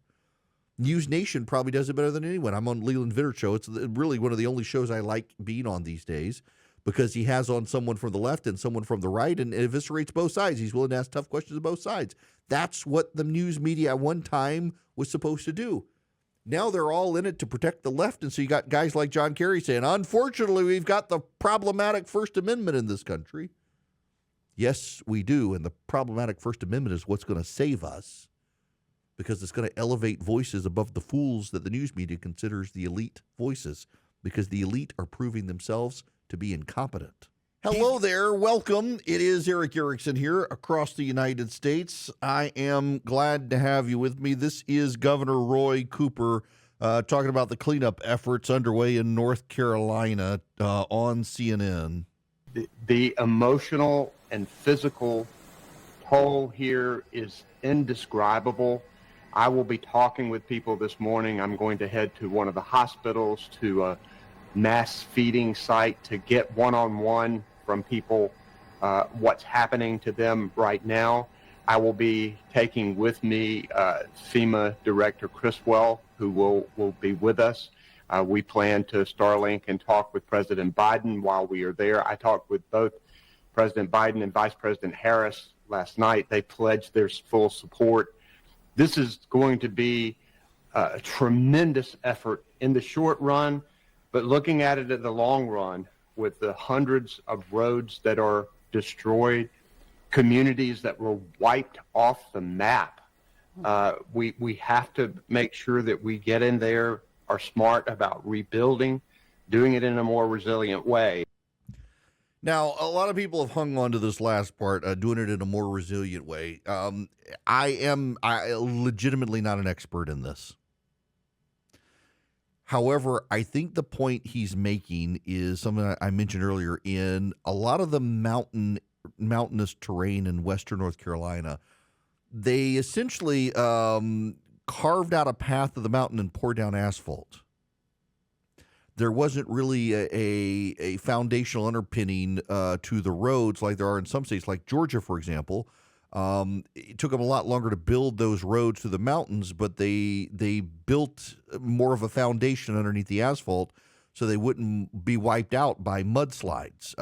News Nation probably does it better than anyone. I'm on Leland Vitter's show. It's really one of the only shows I like being on these days, because he has on someone from the left and someone from the right and eviscerates both sides. He's willing to ask tough questions of both sides. That's what the news media at one time was supposed to do. Now they're all in it to protect the left, and so you got guys like John Kerry saying, unfortunately, we've got the problematic First Amendment in this country. Yes, we do, and the problematic First Amendment is what's going to save us, because it's going to elevate voices above the fools that the news media considers the elite voices, because the elite are proving themselves to be incompetent. Hello there. Welcome. It is Erick Erickson here across the United States. I am glad to have you with me. This is Governor Roy Cooper talking about the cleanup efforts underway in North Carolina on CNN. The emotional and physical toll here is indescribable. I will be talking with people this morning. I'm going to head to one of the hospitals, to a mass feeding site, to get one-on-one from people what's happening to them right now. I will be taking with me FEMA Director Criswell, who will be with us. We plan to Starlink and talk with President Biden while we are there. I talked with both President Biden and Vice President Harris last night. They pledged their full support. This is going to be a tremendous effort in the short run, but looking at it in the long run, with the hundreds of roads that are destroyed, communities that were wiped off the map, we have to make sure that we get in there, are smart about rebuilding, doing it in a more resilient way. Now, a lot of people have hung on to this last part, doing it in a more resilient way. I am legitimately not an expert in this. However, I think the point he's making is something I mentioned earlier. In a lot of the mountainous terrain in western North Carolina, they essentially carved out a path of the mountain and poured down asphalt. There wasn't really a foundational underpinning to the roads like there are in some states, like Georgia, for example. It took them a lot longer to build those roads through the mountains, but they built more of a foundation underneath the asphalt so they wouldn't be wiped out by mudslides.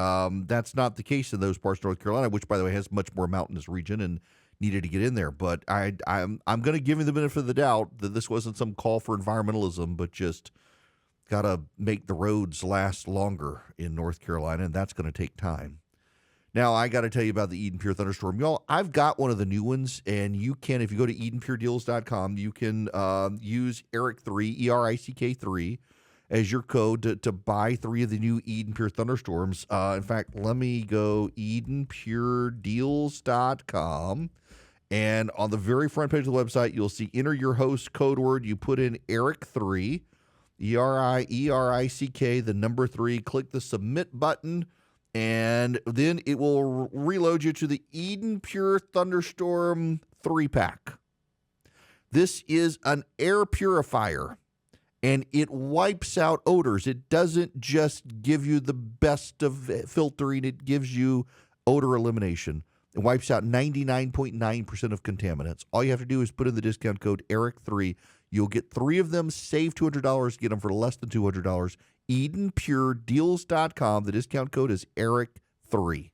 That's not the case in those parts of North Carolina, which, by the way, has much more mountainous region and needed to get in there. But I'm going to give him the benefit of the doubt that this wasn't some call for environmentalism, but just got to make the roads last longer in North Carolina, and that's going to take time. Now, I got to tell you about the Eden Pure Thunderstorm. Y'all, I've got one of the new ones, and you can, if you go to EdenPureDeals.com, you can use Erick3, ERICK3, as your code to buy 3 of the new Eden Pure Thunderstorms. In fact, let me go EdenPureDeals.com, and on the very front page of the website, you'll see enter your host code word. You put in Erick3, ERICK, the number 3, click the submit button, and then it will reload you to the Eden Pure Thunderstorm 3-pack. This is an air purifier, and it wipes out odors. It doesn't just give you the best of filtering. It gives you odor elimination. It wipes out 99.9% of contaminants. All you have to do is put in the discount code ERICK3. You'll get 3 of them, save $200, get them for less than $200. EdenPureDeals.com. The discount code is Erick3.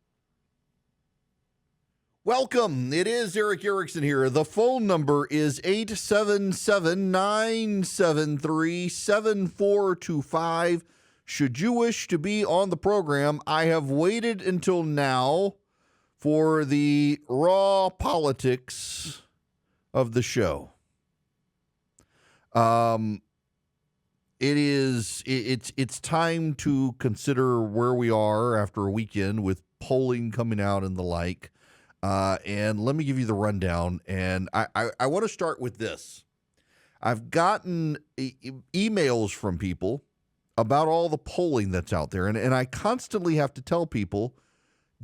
Welcome. It is Erick Erickson here. The phone number is 877-973-7425. Should you wish to be on the program, I have waited until now for the raw politics of the show. It's time to consider where we are after a weekend with polling coming out and the like. And let me give you the rundown. And I want to start with this. I've gotten emails from people about all the polling that's out there. And I constantly have to tell people,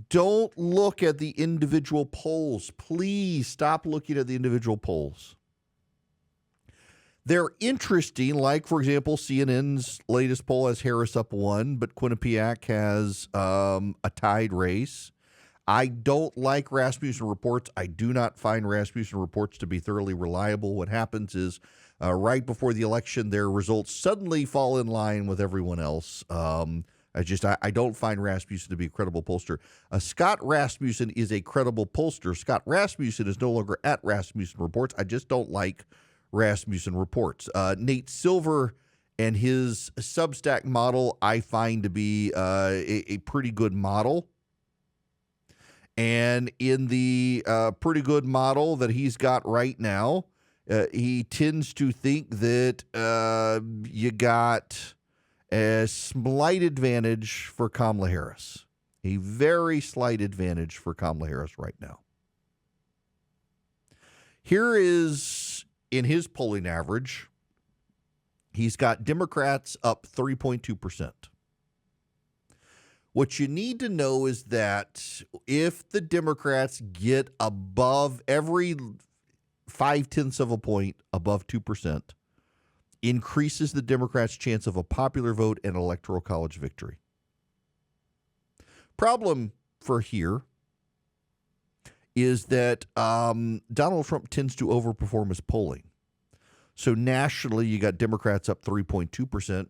don't look at the individual polls. Please stop looking at the individual polls. They're interesting, like, for example, CNN's latest poll has Harris up 1, but Quinnipiac has a tied race. I don't like Rasmussen reports. I do not find Rasmussen reports to be thoroughly reliable. What happens is right before the election, their results suddenly fall in line with everyone else. I don't find Rasmussen to be a credible pollster. Scott Rasmussen is a credible pollster. Scott Rasmussen is no longer at Rasmussen Reports. I just don't like Rasmussen Reports. Nate Silver and his Substack model I find to be a pretty good model. And in the pretty good model that he's got right now, he tends to think that you got a slight advantage for Kamala Harris. A very slight advantage for Kamala Harris right now. Here is, in his polling average, he's got Democrats up 3.2%. What you need to know is that if the Democrats get above every 0.5 of a point above 2%, increases the Democrats' chance of a popular vote and electoral college victory. Problem for here is that Donald Trump tends to overperform his polling. So nationally, you got Democrats up 3.2%.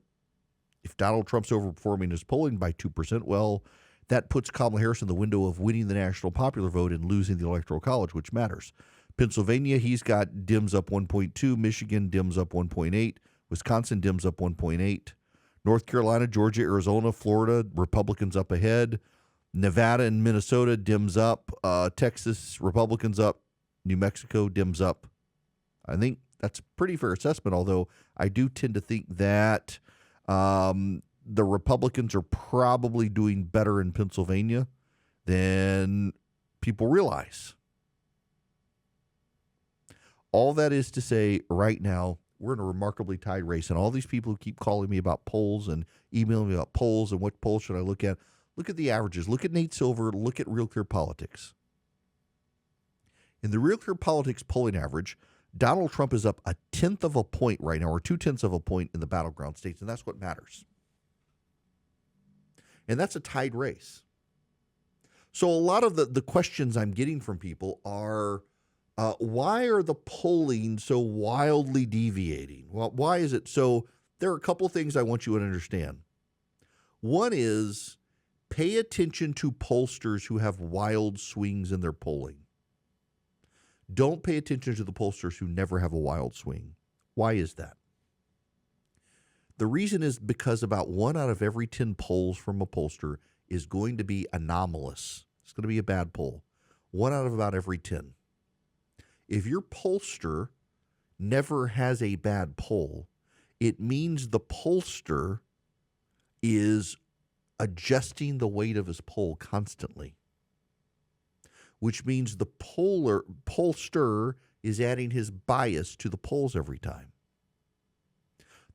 If Donald Trump's overperforming his polling by 2%, well, that puts Kamala Harris in the window of winning the national popular vote and losing the electoral college, which matters. Pennsylvania, he's got Dems up 1.2. Michigan, Dems up 1.8. Wisconsin, Dems up 1.8. North Carolina, Georgia, Arizona, Florida, Republicans up ahead. Nevada and Minnesota, Dems up. Texas, Republicans up. New Mexico, Dems up. I think that's a pretty fair assessment, although I do tend to think that the Republicans are probably doing better in Pennsylvania than people realize. All that is to say, right now, we're in a remarkably tied race. And all these people who keep calling me about polls and emailing me about polls and what polls should I look at the averages. Look at Nate Silver. Look at Real Clear Politics. In the Real Clear Politics polling average, Donald Trump is up 1/10 of a point right now, or 2/10 of a point in the battleground states, and that's what matters. And that's a tied race. So a lot of the questions I'm getting from people are, why are the polling so wildly deviating? Well, why is it so? There are a couple things I want you to understand. One is pay attention to pollsters who have wild swings in their polling. Don't pay attention to the pollsters who never have a wild swing. Why is that? The reason is because about 1 out of every 10 polls from a pollster is going to be anomalous. It's going to be a bad poll. 1 out of about every 10. If your pollster never has a bad poll, it means the pollster is adjusting the weight of his poll constantly, which means the pollster is adding his bias to the polls every time.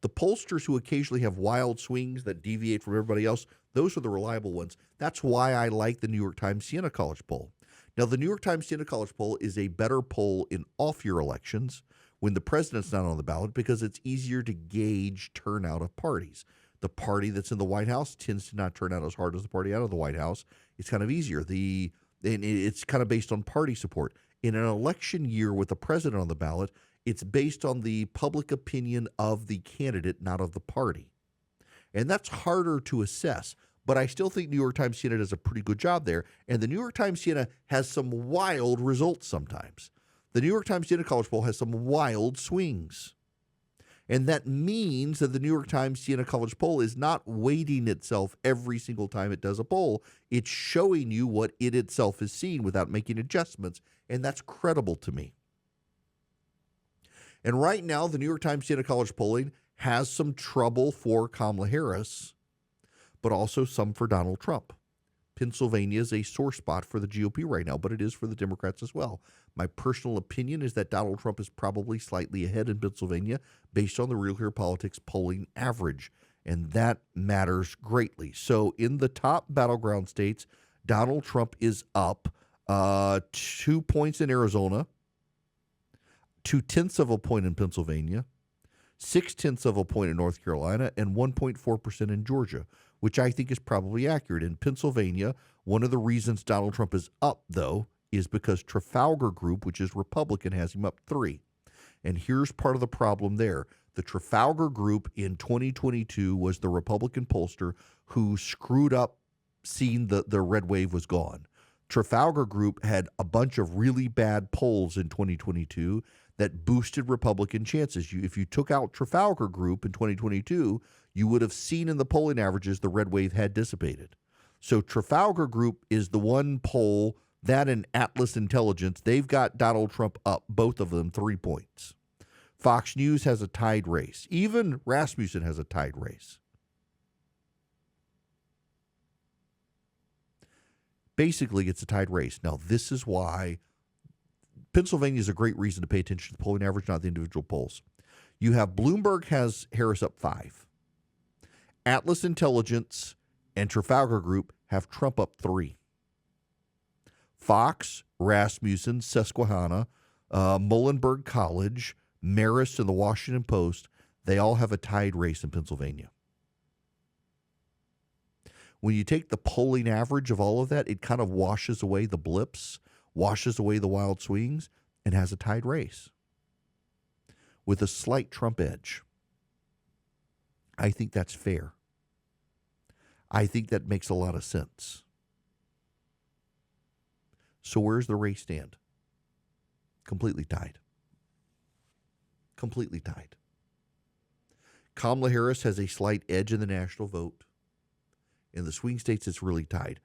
The pollsters who occasionally have wild swings that deviate from everybody else, those are the reliable ones. That's why I like the New York Times Siena College poll. Now, the New York Times Siena College poll is a better poll in off-year elections when the president's not on the ballot because it's easier to gauge turnout of parties. The party that's in the White House tends to not turn out as hard as the party out of the White House. It's kind of easier. And it's kind of based on party support. In an election year with the president on the ballot, it's based on the public opinion of the candidate, not of the party. And that's harder to assess. But I still think New York Times Siena does a pretty good job there. And the New York Times Siena has some wild results sometimes. The New York Times Siena College poll has some wild swings. And that means that the New York Times Siena College poll is not weighting itself every single time it does a poll. It's showing you what it itself is seeing without making adjustments. And that's credible to me. And right now, the New York Times Siena College polling has some trouble for Kamala Harris, but also some for Donald Trump. Pennsylvania is a sore spot for the GOP right now, but it is for the Democrats as well. My personal opinion is that Donald Trump is probably slightly ahead in Pennsylvania based on the Real Clear Politics polling average, and that matters greatly. So in the top battleground states, Donald Trump is up 2 points in Arizona, 0.2 of a point in Pennsylvania, 0.6 of a point in North Carolina, and 1.4% in Georgia, which I think is probably accurate. In Pennsylvania, one of the reasons Donald Trump is up, though, is because Trafalgar Group, which is Republican, has him up 3. And here's part of the problem there. The Trafalgar Group in 2022 was the Republican pollster who screwed up seeing the red wave was gone. Trafalgar Group had a bunch of really bad polls in 2022 that boosted Republican chances. If you took out Trafalgar Group in 2022, you would have seen in the polling averages the red wave had dissipated. So Trafalgar Group is the one poll, that and Atlas Intelligence, they've got Donald Trump up, both of them 3 points. Fox News has a tied race. Even Rasmussen has a tied race. Basically, it's a tied race. Now, this is why Pennsylvania is a great reason to pay attention to the polling average, not the individual polls. You have Bloomberg has Harris up 5. Atlas Intelligence and Trafalgar Group have Trump up 3. Fox, Rasmussen, Susquehanna, Muhlenberg College, Marist, and the Washington Post, they all have a tied race in Pennsylvania. When you take the polling average of all of that, it kind of washes away the blips, washes away the wild swings, and has a tied race with a slight Trump edge. I think that's fair. I think that makes a lot of sense. So where's the race stand? Completely tied. Completely tied. Kamala Harris has a slight edge in the national vote. In the swing states, it's really tied.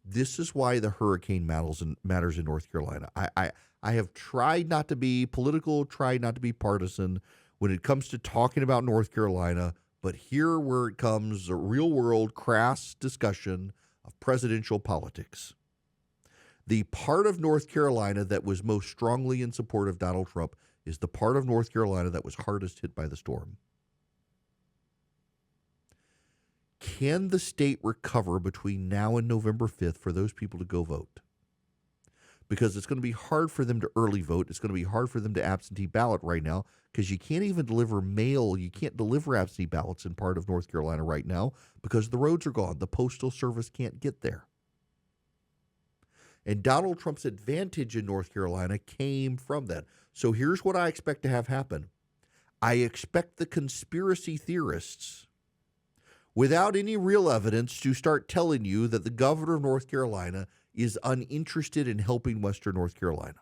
This is why the hurricane matters in North Carolina. I have tried not to be political, tried not to be partisan when it comes to talking about North Carolina, but here where it comes, a real-world, crass discussion of presidential politics. The part of North Carolina that was most strongly in support of Donald Trump is the part of North Carolina that was hardest hit by the storm. Can the state recover between now and November 5th for those people to go vote? Because it's going to be hard for them to early vote. It's going to be hard for them to absentee ballot right now because you can't even deliver mail. You can't deliver absentee ballots in part of North Carolina right now because the roads are gone. The Postal Service can't get there. And Donald Trump's advantage in North Carolina came from that. So here's what I expect to have happen. I expect the conspiracy theorists, without any real evidence, to start telling you that the governor of North Carolina is uninterested in helping Western North Carolina.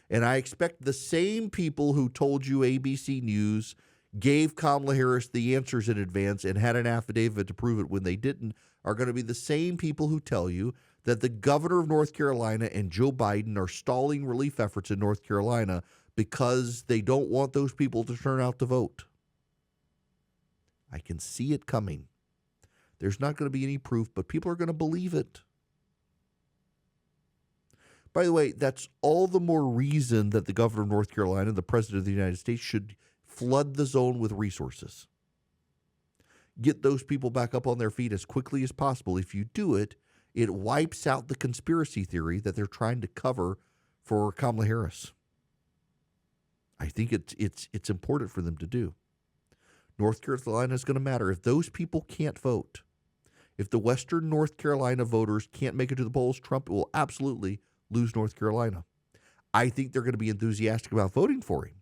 And I expect the same people who told you ABC News gave Kamala Harris the answers in advance and had an affidavit to prove it when they didn't are going to be the same people who tell you that the governor of North Carolina and Joe Biden are stalling relief efforts in North Carolina because they don't want those people to turn out to vote. I can see it coming. There's not going to be any proof, but people are going to believe it. By the way, that's all the more reason that the governor of North Carolina, the president of the United States, should flood the zone with resources. Get those people back up on their feet as quickly as possible. If you do it, it wipes out the conspiracy theory that they're trying to cover for Kamala Harris. I think it's important for them to do. North Carolina is going to matter. If those people can't vote, if the Western North Carolina voters can't make it to the polls, Trump will absolutely lose North Carolina. I think they're going to be enthusiastic about voting for him.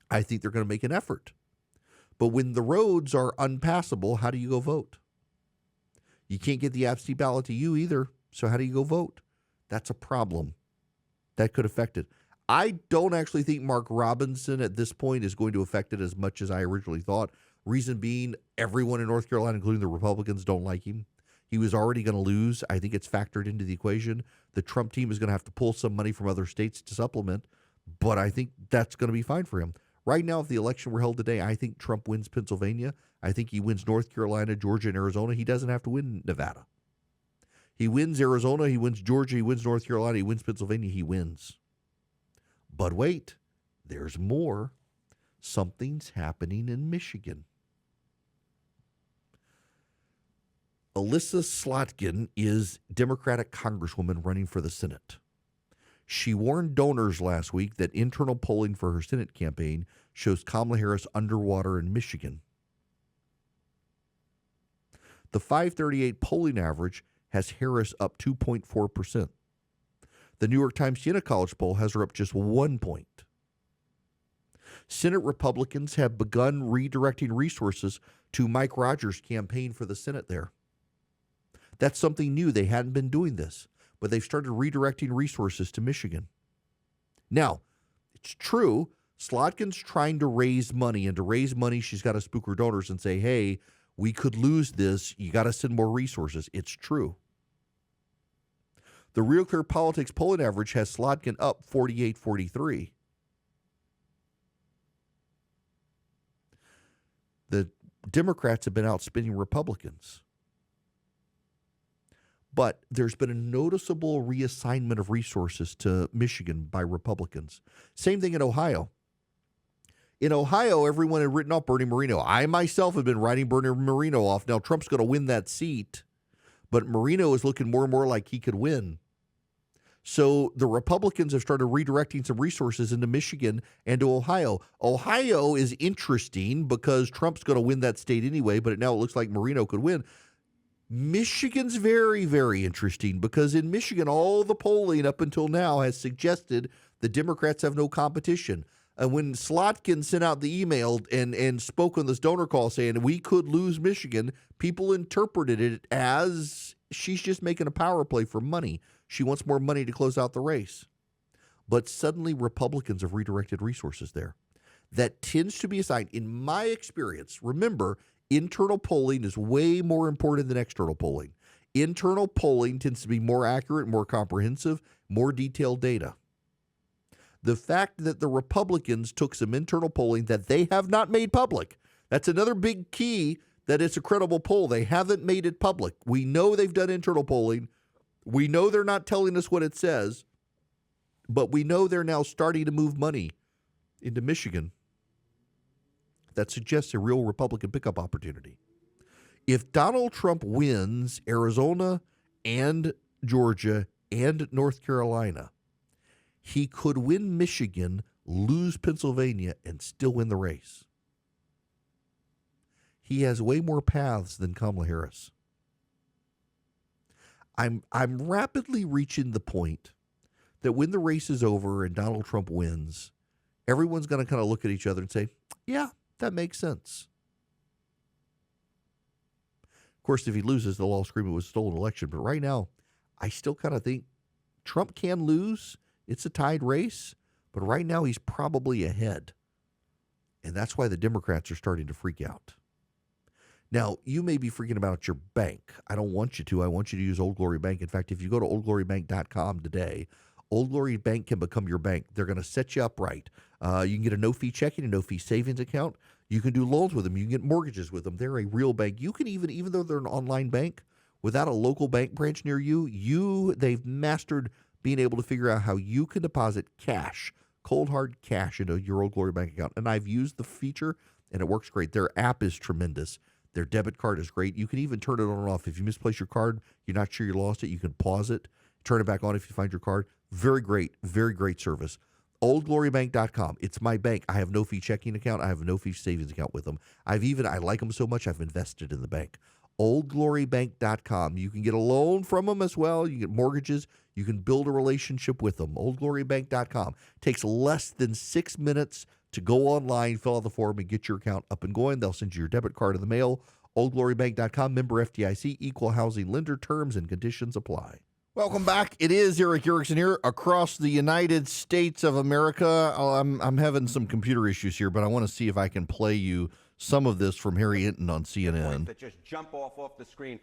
I think they're going to make an effort. But when the roads are unpassable, how do you go vote? You can't get the absentee ballot to you either. So how do you go vote? That's a problem. That could affect it. I don't actually think Mark Robinson at this point is going to affect it as much as I originally thought. Reason being, everyone in North Carolina, including the Republicans, don't like him. He was already going to lose. I think it's factored into the equation. The Trump team is going to have to pull some money from other states to supplement, but I think that's going to be fine for him. Right now, if the election were held today, I think Trump wins Pennsylvania. I think he wins North Carolina, Georgia, and Arizona. He doesn't have to win Nevada. He wins Arizona, he wins Georgia, he wins North Carolina, he wins Pennsylvania, he wins. But wait, there's more. Something's happening in Michigan. Alyssa Slotkin is Democratic Congresswoman running for the Senate. She warned donors last week that internal polling for her Senate campaign shows Kamala Harris underwater in Michigan. The 538 polling average has Harris up 2.4%. The New York Times Siena College poll has her up just 1 point. Senate Republicans have begun redirecting resources to Mike Rogers' campaign for the Senate there. That's something new. They hadn't been doing this, but they've started redirecting resources to Michigan. Now, it's true, Slotkin's trying to raise money, and to raise money, she's got to spook her donors and say, hey, we could lose this. You got to send more resources. It's true. The Real Clear Politics polling average has Slotkin up 48-43. The Democrats have been outspending Republicans. But there's been a noticeable reassignment of resources to Michigan by Republicans. Same thing in Ohio. In Ohio, everyone had written off Bernie Moreno. I myself have been writing Bernie Moreno off. Now, Trump's going to win that seat, but Moreno is looking more and more like he could win. So the Republicans have started redirecting some resources into Michigan and to Ohio. Ohio is interesting because Trump's going to win that state anyway, but now it looks like Moreno could win. Michigan's very, very interesting because in Michigan, all the polling up until now has suggested the Democrats have no competition. And when Slotkin sent out the email and spoke on this donor call saying we could lose Michigan, people interpreted it as she's just making a power play for money. She wants more money to close out the race. But suddenly Republicans have redirected resources there. That tends to be a sign, in my experience, remember, internal polling is way more important than external polling. Internal polling tends to be more accurate, more comprehensive, more detailed data. The fact that the Republicans took some internal polling that they have not made public, that's another big key that it's a credible poll. They haven't made it public. We know they've done internal polling. We know they're not telling us what it says, but we know they're now starting to move money into Michigan that suggests a real Republican pickup opportunity. If Donald Trump wins Arizona and Georgia and North Carolina, he could win Michigan, lose Pennsylvania, and still win the race. He has way more paths than Kamala Harris. I'm rapidly reaching the point that when the race is over and Donald Trump wins, everyone's going to kind of look at each other and say, yeah, that makes sense. Of course, if he loses, they'll all scream it was a stolen election. But right now, I still kind of think Trump can lose. It's a tied race. But right now, he's probably ahead. And that's why the Democrats are starting to freak out. Now, you may be freaking about your bank. I don't want you to. I want you to use Old Glory Bank. In fact, if you go to oldglorybank.com today, Old Glory Bank can become your bank. They're going to set you up right. You can get a no-fee checking, a no-fee savings account. You can do loans with them. You can get mortgages with them. They're a real bank. You can even though they're an online bank, without a local bank branch near you, they've mastered being able to figure out how you can deposit cash, cold hard cash into your Old Glory Bank account. And I've used the feature, and it works great. Their app is tremendous. Their debit card is great. You can even turn it on and off. If you misplace your card, you're not sure you lost it, you can pause it, turn it back on if you find your card. Very great service. OldGloryBank.com. It's my bank. I have no fee checking account. I have a no fee savings account with them. I like them so much I've invested in the bank. OldGloryBank.com. You can get a loan from them as well. You get mortgages. You can build a relationship with them. OldGloryBank.com. Takes less than 6 minutes to go online, fill out the form, and get your account up and going. They'll send you your debit card in the mail. OldGloryBank.com. Member FDIC. Equal housing lender. Terms and conditions apply. Welcome back. It is Erick Erickson here across the United States of America. I'm having some computer issues here, but I want to see if I can play you some of this from Harry Hinton on CNN. That just jump off the screen.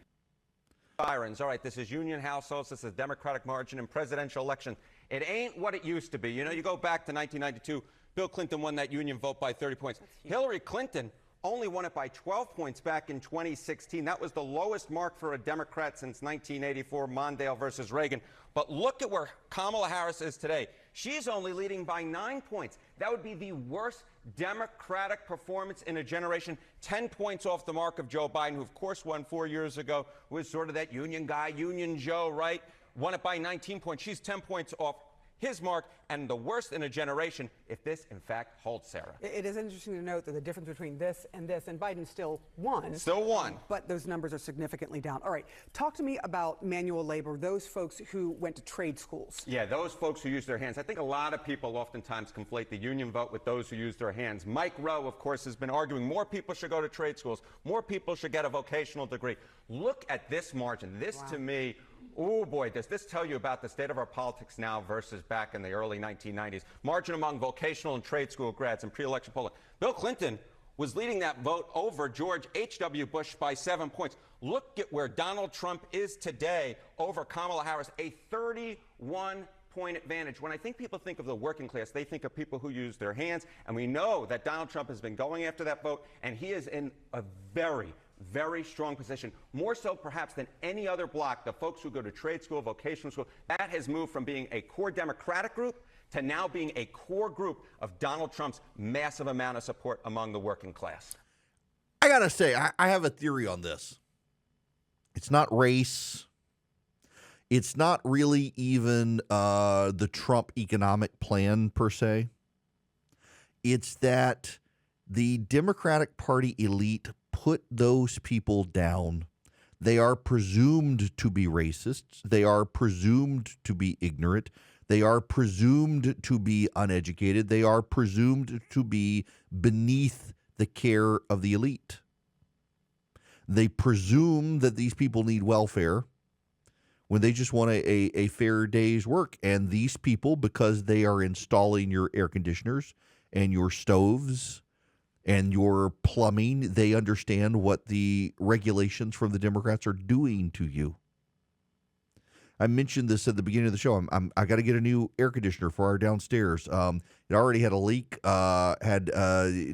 Sirens. All right, this is union households. This is Democratic margin in presidential election. It ain't what it used to be. You know, you go back to 1992, Bill Clinton won that union vote by 30 points. Hillary Clinton only won it by 12 points back in 2016. That was the lowest mark for a Democrat since 1984, Mondale versus Reagan. But look at where Kamala Harris is today. She's only leading by 9 points. That would be the worst Democratic performance in a generation, 10 points off the mark of Joe Biden, who, of course, won 4 years ago, was sort of that union guy, Union Joe, right? Won it by 19 points. She's 10 points off his mark, and the worst in a generation, if this, in fact, holds, Sarah. It is interesting to note that the difference between this, and Biden still won. Still won. But those numbers are significantly down. All right, talk to me about manual labor, those folks who went to trade schools. Yeah, those folks who use their hands. I think a lot of people oftentimes conflate the union vote with those who use their hands. Mike Rowe, of course, has been arguing more people should go to trade schools, more people should get a vocational degree. Look at this margin. This, to me, oh boy, does this tell you about the state of our politics now versus back in the early 1990s. Margin among vocational and trade school grads in pre-election polling. Bill Clinton was leading that vote over George H.W. Bush by 7 points. Look at where Donald Trump is today over Kamala Harris, a 31-point advantage. When I think people think of the working class, they think of people who use their hands, and we know that Donald Trump has been going after that vote, and he is in a very strong position, more so perhaps than any other bloc. The folks who go to trade school, vocational school, that has moved from being a core Democratic group to now being a core group of Donald Trump's massive amount of support among the working class. I got to say, I have a theory on this. It's not race. It's not really even the Trump economic plan per se. It's that the Democratic Party elite put those people down. They are presumed to be racists. They are presumed to be ignorant. They are presumed to be uneducated. They are presumed to be beneath the care of the elite. They presume that these people need welfare when they just want a fair day's work. And these people, because they are installing your air conditioners and your stoves and your plumbing, they understand what the regulations from the Democrats are doing to you. I mentioned this at the beginning of the show. I got to get a new air conditioner for our downstairs. It already had a leak, had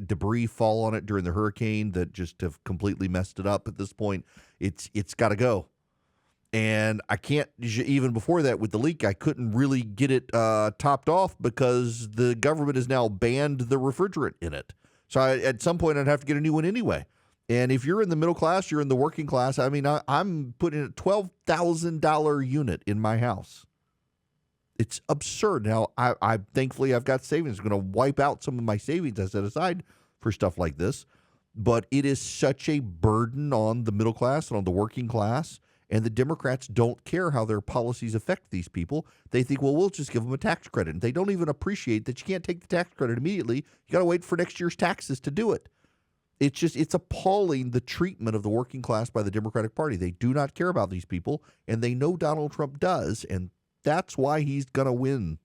debris fall on it during the hurricane that just have completely messed it up. At this point, it's got to go. And I can't, even before that with the leak, I couldn't really get it topped off because the government has now banned the refrigerant in it. So at some point, I'd have to get a new one anyway. And if you're in the middle class, you're in the working class. I mean, I'm putting a $12,000 unit in my house. It's absurd. Now, I thankfully I've got savings. I'm going to wipe out some of my savings I set aside for stuff like this. But it is such a burden on the middle class and on the working class. And the Democrats don't care how their policies affect these people. They think, well, we'll just give them a tax credit. And they don't even appreciate that you can't take the tax credit immediately. You got to wait for next year's taxes to do it. It's appalling, the treatment of the working class by the Democratic Party. They do not care about these people, and they know Donald Trump does, and that's why he's going to win.